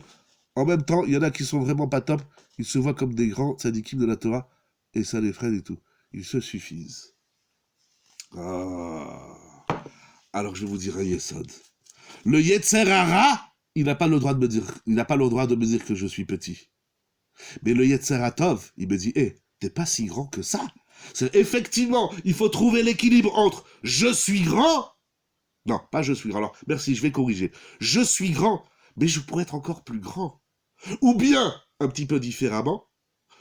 En même temps, il y en a qui sont vraiment pas top, ils se voient comme des grands tzadikim de la Torah, et ça les freine et tout. Ils se suffisent. Ah. Alors je vais vous dire un yesod. Le Yetzer Hara, il n'a pas le droit de me dire que je suis petit. Mais le Yetzer Hatov, il me dit, t'es pas si grand que ça. Effectivement, il faut trouver l'équilibre entre je suis grand. Non, pas je suis grand. Alors, merci, je vais corriger. Je suis grand, mais je pourrais être encore plus grand. Ou bien, un petit peu différemment,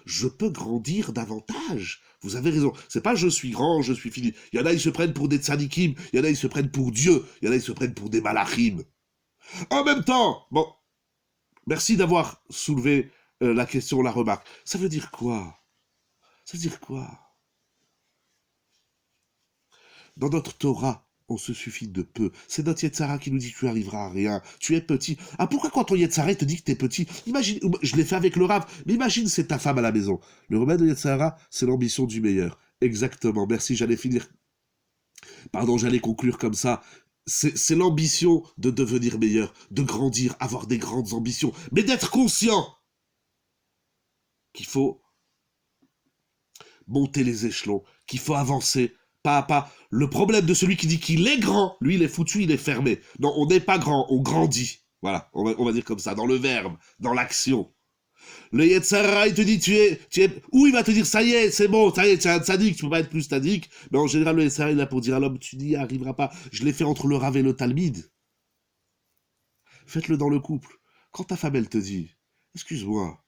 je peux grandir davantage. Vous avez raison. C'est pas je suis grand, je suis fini. Il y en a, ils se prennent pour des tzadikim. Il y en a, ils se prennent pour Dieu. Il y en a, ils se prennent pour des malachim. En même temps, bon, merci d'avoir soulevé la question, la remarque. Ça veut dire quoi? Ça veut dire quoi? Dans notre Torah, on se suffit de peu. C'est notre Yetzer Hara qui nous dit tu arriveras à rien, tu es petit. Ah pourquoi quand ton Yetzer Hara te dit que t'es petit? Imagine, je l'ai fait avec le Rav, mais imagine c'est ta femme à la maison. Le remède de Yetzer Hara, c'est l'ambition du meilleur. Exactement, merci, j'allais conclure comme ça. C'est l'ambition de devenir meilleur, de grandir, avoir des grandes ambitions, mais d'être conscient qu'il faut monter les échelons, qu'il faut avancer, pas à pas. Le problème de celui qui dit qu'il est grand, lui, il est foutu, il est fermé. Non, on n'est pas grand, on grandit. Voilà, on va dire comme ça, dans le verbe, dans l'action. Le Yetzer Hara, il te dit, tu es... Ou il va te dire, ça y est, c'est bon, ça y est, tu es un tzaddik, tu peux pas être plus tzaddik. Mais en général, le Yetzer Hara, il est là pour dire à l'homme, tu n'y arriveras pas. Je l'ai fait entre le Rav et le Talmid. Faites-le dans le couple. Quand ta femme, elle te dit, excuse-moi,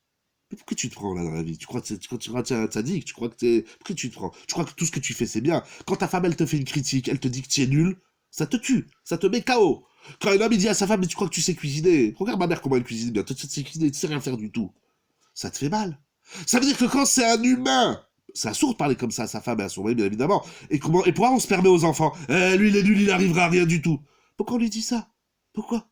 mais pourquoi tu te prends là dans la vie? Tu crois que tu es un tzaddik? Tu crois que t'es... Pourquoi tu te prends? Tu crois que tout ce que tu fais, c'est bien. Quand ta femme, elle te fait une critique, elle te dit que tu es nul, ça te tue, ça te met KO. Quand un homme, il dit à sa femme, mais tu crois que tu sais cuisiner? Regarde ma mère comment elle cuisine bien. Tu sais cuisiner, tu sais rien faire du tout. Ça te fait mal. Ça veut dire que quand c'est un humain, c'est absurde de parler comme ça à sa femme et à son mari, bien évidemment. Et pourquoi on se permet aux enfants? Lui, il est nul, il n'arrivera à rien du tout. Pourquoi on lui dit ça? Pourquoi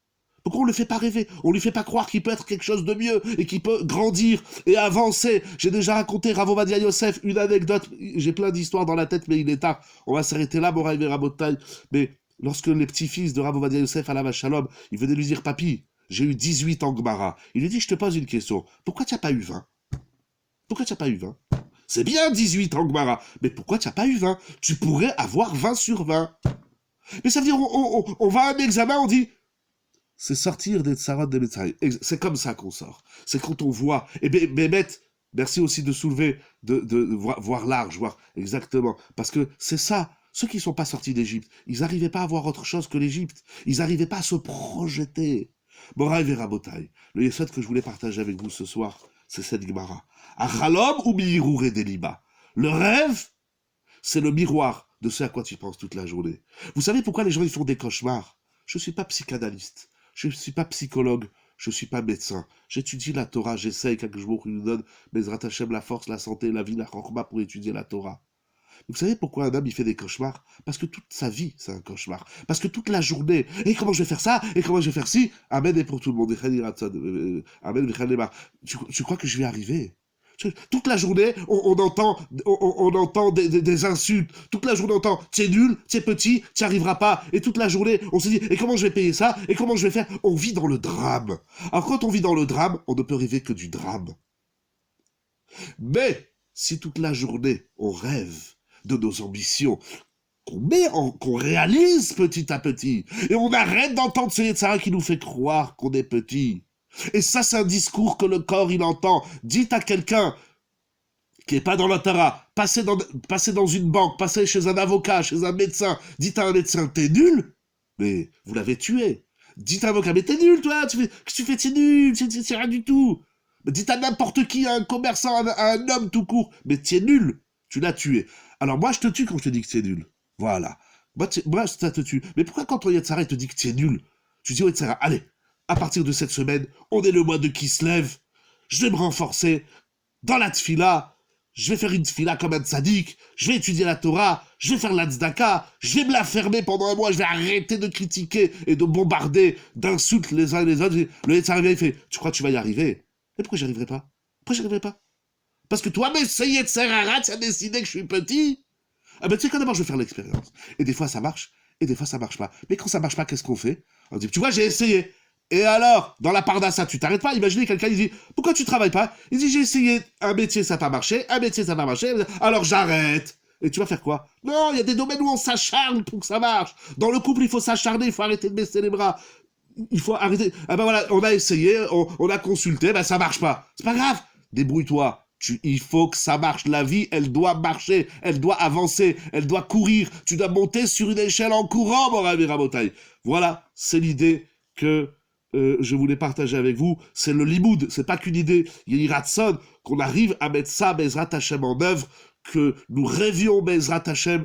on le fait pas rêver? On lui fait pas croire qu'il peut être quelque chose de mieux et qu'il peut grandir et avancer. J'ai déjà raconté Rav Ovadia Yosef, une anecdote. J'ai plein d'histoires dans la tête, mais il est tard. On va s'arrêter là, Moraï Verabotaï. Mais lorsque les petits-fils de Rav Ovadia Yosef à la Shalom, ils venaient lui dire, papy, j'ai eu 18 en Gemara. Il lui dit, je te pose une question. Pourquoi tu n'as pas eu 20? Pourquoi tu n'as pas eu 20? C'est bien 18 en Gemara, mais pourquoi tu n'as pas eu 20? Tu pourrais avoir 20 sur 20. Mais ça veut dire, on va à un examen, on dit, c'est sortir des tsarot des Metzaï. C'est comme ça qu'on sort. C'est quand on voit. Et Bémet, merci aussi de soulever, de voir large, voir exactement. Parce que c'est ça. Ceux qui ne sont pas sortis d'Égypte, ils n'arrivaient pas à voir autre chose que l'Égypte. Ils n'arrivaient pas à se projeter. Moraï Verabotaï. Le yesod que je voulais partager avec vous ce soir, c'est cette Gemara. Achalom ou mirouré deliba. Le rêve, c'est le miroir de ce à quoi tu penses toute la journée. Vous savez pourquoi les gens ils font des cauchemars? Je ne suis pas psychanalyste. Je ne suis pas psychologue, je ne suis pas médecin. J'étudie la Torah, j'essaye, quelque chose qui nous donne, Bezrat Hashem, la force, la santé, la vie, la chorma pour étudier la Torah. Vous savez pourquoi un homme il fait des cauchemars? Parce que toute sa vie, c'est un cauchemar. Parce que toute la journée, et comment je vais faire ça? Et comment je vais faire ci? Amen et pour tout le monde. Amen, tu crois que je vais arriver? Toute la journée, on entend des insultes. Toute la journée, on entend « t'es nul, t'es petit, t'y arriveras pas ». Et toute la journée, on se dit « et comment je vais payer ça? Et comment je vais faire ?» On vit dans le drame. Alors quand on vit dans le drame, on ne peut rêver que du drame. Mais si toute la journée, on rêve de nos ambitions, qu'on réalise petit à petit, et on arrête d'entendre ce Yetzer Hara qui nous fait croire qu'on est petit. Et ça, c'est un discours que le corps, il entend. Dites à quelqu'un qui n'est pas dans la Torah, passez dans une banque, passez chez un avocat, chez un médecin, dites à un médecin, t'es nul, mais vous l'avez tué. Dites à un avocat, mais t'es nul, toi, qu'est-ce que tu fais, t'es nul, c'est rien du tout. Mais dites à n'importe qui, à un commerçant, à un homme tout court, mais t'es nul, tu l'as tué. Alors moi, je te tue quand je te dis que t'es nul. Voilà. Moi, ça te tue. Mais pourquoi quand ton Yetzer Hara te dit que t'es nul, tu dis au Yetzer Hara, allez, à partir de cette semaine, on est le mois de Kislev, je vais me renforcer dans la tfila, je vais faire une tfila comme un tzaddik, je vais étudier la Torah, je vais faire la tzedaka, je vais me la fermer pendant un mois, je vais arrêter de critiquer et de bombarder d'insultes les uns et les autres. Le Yetzer Hara, il fait, tu crois que tu vas y arriver? Et pourquoi j'y arriverai pas? Pourquoi j'y arriverai pas? Parce que toi, mais c'est Yetzer Hara, tu as décidé que je suis petit. Ah ben tu sais quoi, d'abord je vais faire l'expérience. Et des fois ça marche, et des fois ça marche pas. Mais quand ça marche pas, qu'est-ce qu'on fait? On dit, tu vois, j'ai essayé. Et alors, dans la pardassa, tu t'arrêtes pas? Imaginez quelqu'un, il dit, pourquoi tu travailles pas? Il dit, j'ai essayé un métier, ça n'a pas marché, un métier, ça n'a pas marché, alors j'arrête. Et tu vas faire quoi? Non, il y a des domaines où on s'acharne pour que ça marche. Dans le couple, il faut s'acharner, il faut arrêter de baisser les bras. Il faut arrêter. Ah ben voilà, on a essayé, on a consulté, ben ça marche pas. C'est pas grave. Débrouille-toi. Il faut que ça marche. La vie, elle doit marcher, elle doit avancer, elle doit courir. Tu dois monter sur une échelle en courant, mon ami Rabotaï. Voilà, c'est l'idée que je voulais partager avec vous. C'est le limoud, c'est pas qu'une idée. Il y a Ratson, qu'on arrive à mettre ça, Bezrat Hashem, en œuvre, que nous rêvions, Bezrat Hashem,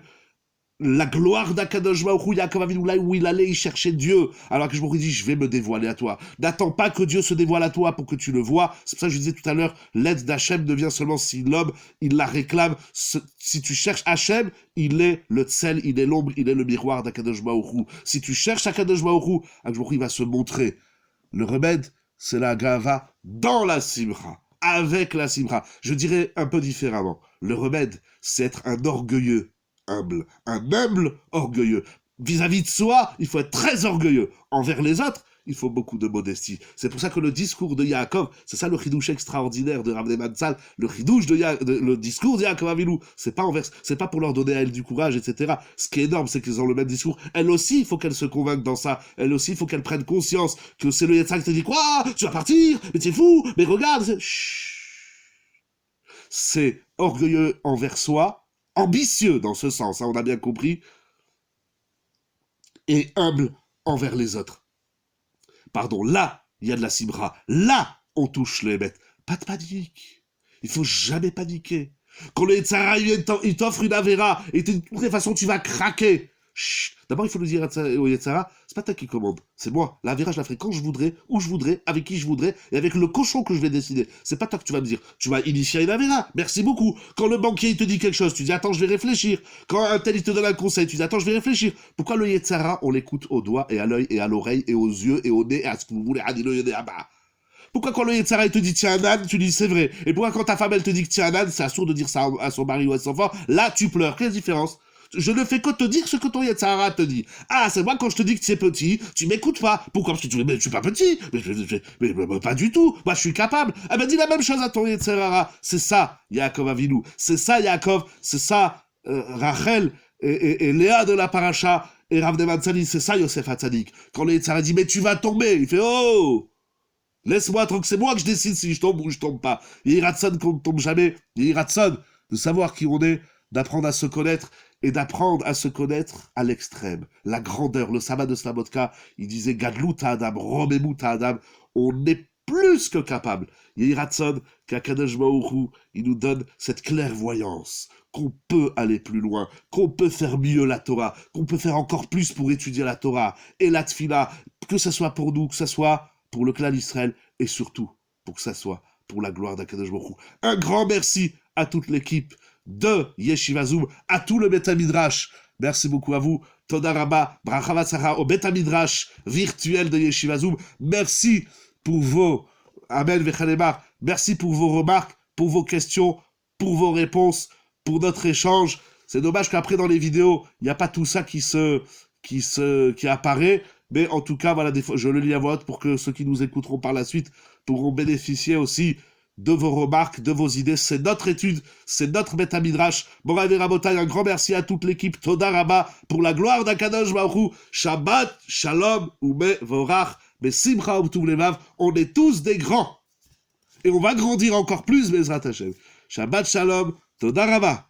la gloire d'Akadosh Baruch Hu, Yaakov Avinu, là où il allait y chercher Dieu, alors que je me dis, je vais me dévoiler à toi. N'attends pas que Dieu se dévoile à toi pour que tu le vois. C'est pour ça que je disais tout à l'heure, l'aide d'Hachem devient seulement si l'homme, il la réclame. Si tu cherches Hachem, il est le tsel, il est l'ombre, il est le miroir d'Akadosh Baruch Hu. Si tu cherches Akadosh Baruch Hu, Akadosh Baruch Hu, il va se montrer. Le remède, c'est la gava dans la simra, avec la simra. Je dirais un peu différemment. Le remède, c'est être un orgueilleux humble, un humble orgueilleux. Vis-à-vis de soi, il faut être très orgueilleux. Envers les autres, il faut beaucoup de modestie. C'est pour ça que le discours de Yaakov, c'est ça le chidouche extraordinaire de Rav Matzal, le chidouche le discours de Yaakov Avinu, c'est pas pour leur donner à elle du courage, etc. Ce qui est énorme, c'est qu'ils ont le même discours. Elle aussi, il faut qu'elle se convainque dans ça. Elle aussi, il faut qu'elle prenne conscience que c'est le Yetzirah qui te dit quoi? Tu vas partir? Mais t'es fou? Mais regarde! C'est orgueilleux envers soi, ambitieux dans ce sens, hein, on a bien compris, et humble envers les autres. Pardon, là, il y a de la simra. Là, on touche les bêtes. Pas de panique. Il faut jamais paniquer. Quand le Yetzirah, il t'offre une avéra, et de toutes les façons, tu vas craquer. Chut. D'abord, il faut le dire au Yetzirah, c'est pas toi qui commande, c'est moi. La avéra, je la ferai quand je voudrais, où je voudrais, avec qui je voudrais, et avec le cochon que je vais décider. C'est pas toi que tu vas me dire. Tu m'as initié à une avéra, merci beaucoup. Quand le banquier, il te dit quelque chose, tu dis, attends, je vais réfléchir. Quand un tel, il te donne un conseil, tu dis, attends, je vais réfléchir. Pourquoi le Yetzirah, on l'écoute au doigt, et à l'œil, et à l'oreille, et aux yeux, et au nez, et à ce que vous voulez, pourquoi quand le Yetzirah, il te dit tiens un âne, tu dis c'est vrai. Et pourquoi quand ta femme, elle te dit que tiens un âne, c'est assourd de dire ça à son mari ou à son enfant, là, tu pleures. Quelle différence? Je ne fais que te dire ce que ton Yetzirah te dit. Ah, c'est moi quand je te dis que tu es petit, tu m'écoutes pas. Pourquoi? Parce que je suis pas petit. Mais pas du tout. Moi, je suis capable. Ah ben, dis la même chose à ton Yetzirah. C'est ça, Yaakov Avinu. C'est ça, Yaakov. C'est ça, Rachel et Léa de la paracha. Et Rav Matzali, c'est ça, Yosef Hatzadik. Quand le Yetzirah dit, mais tu vas tomber. Il fait, oh! Laisse-moi, tant que c'est moi que je décide si je tombe ou je tombe pas. Yiratzon qu'on ne tombe jamais. Yiratzon, de savoir qui on est, d'apprendre à se connaître et d'apprendre à se connaître à l'extrême. La grandeur, le sabbat de Slabotka, il disait Gadlut Adam, Romemut Adam, on est plus que capable. Yiratzon, qu'Akadosh Baruch Hu, il nous donne cette clairvoyance, qu'on peut aller plus loin, qu'on peut faire mieux la Torah, qu'on peut faire encore plus pour étudier la Torah et la Tfila, que ce soit pour nous, que ce soit pour le clan d'Israël, et surtout, pour que ça soit pour la gloire d'Akadosh Baruch Hu. Un grand merci à toute l'équipe de Yeshiva Zoom, à tout le Beth Midrash. Merci beaucoup à vous. Toda Rabba, Bracha Vatzlacha au Beth Midrash virtuel de Yeshiva Zoom. Merci pour vos Amen Vechanemar. Merci pour vos remarques, pour vos questions, pour vos réponses, pour notre échange. C'est dommage qu'après dans les vidéos, il n'y a pas tout ça qui apparaît. Mais en tout cas, voilà, des fois, je le lis à voix haute pour que ceux qui nous écouteront par la suite pourront bénéficier aussi de vos remarques, de vos idées. C'est notre étude, c'est notre Beth Midrash. Morav Rabotai, un grand merci à toute l'équipe. Toda Rabba pour la gloire d'Akadosh Baruch Hu. Shabbat, Shalom, Ume Vorach, Besimcha U'tuv Levav. On est tous des grands. Et on va grandir encore plus, Bezrat Hashem. Shabbat, Shalom, Toda Rabba.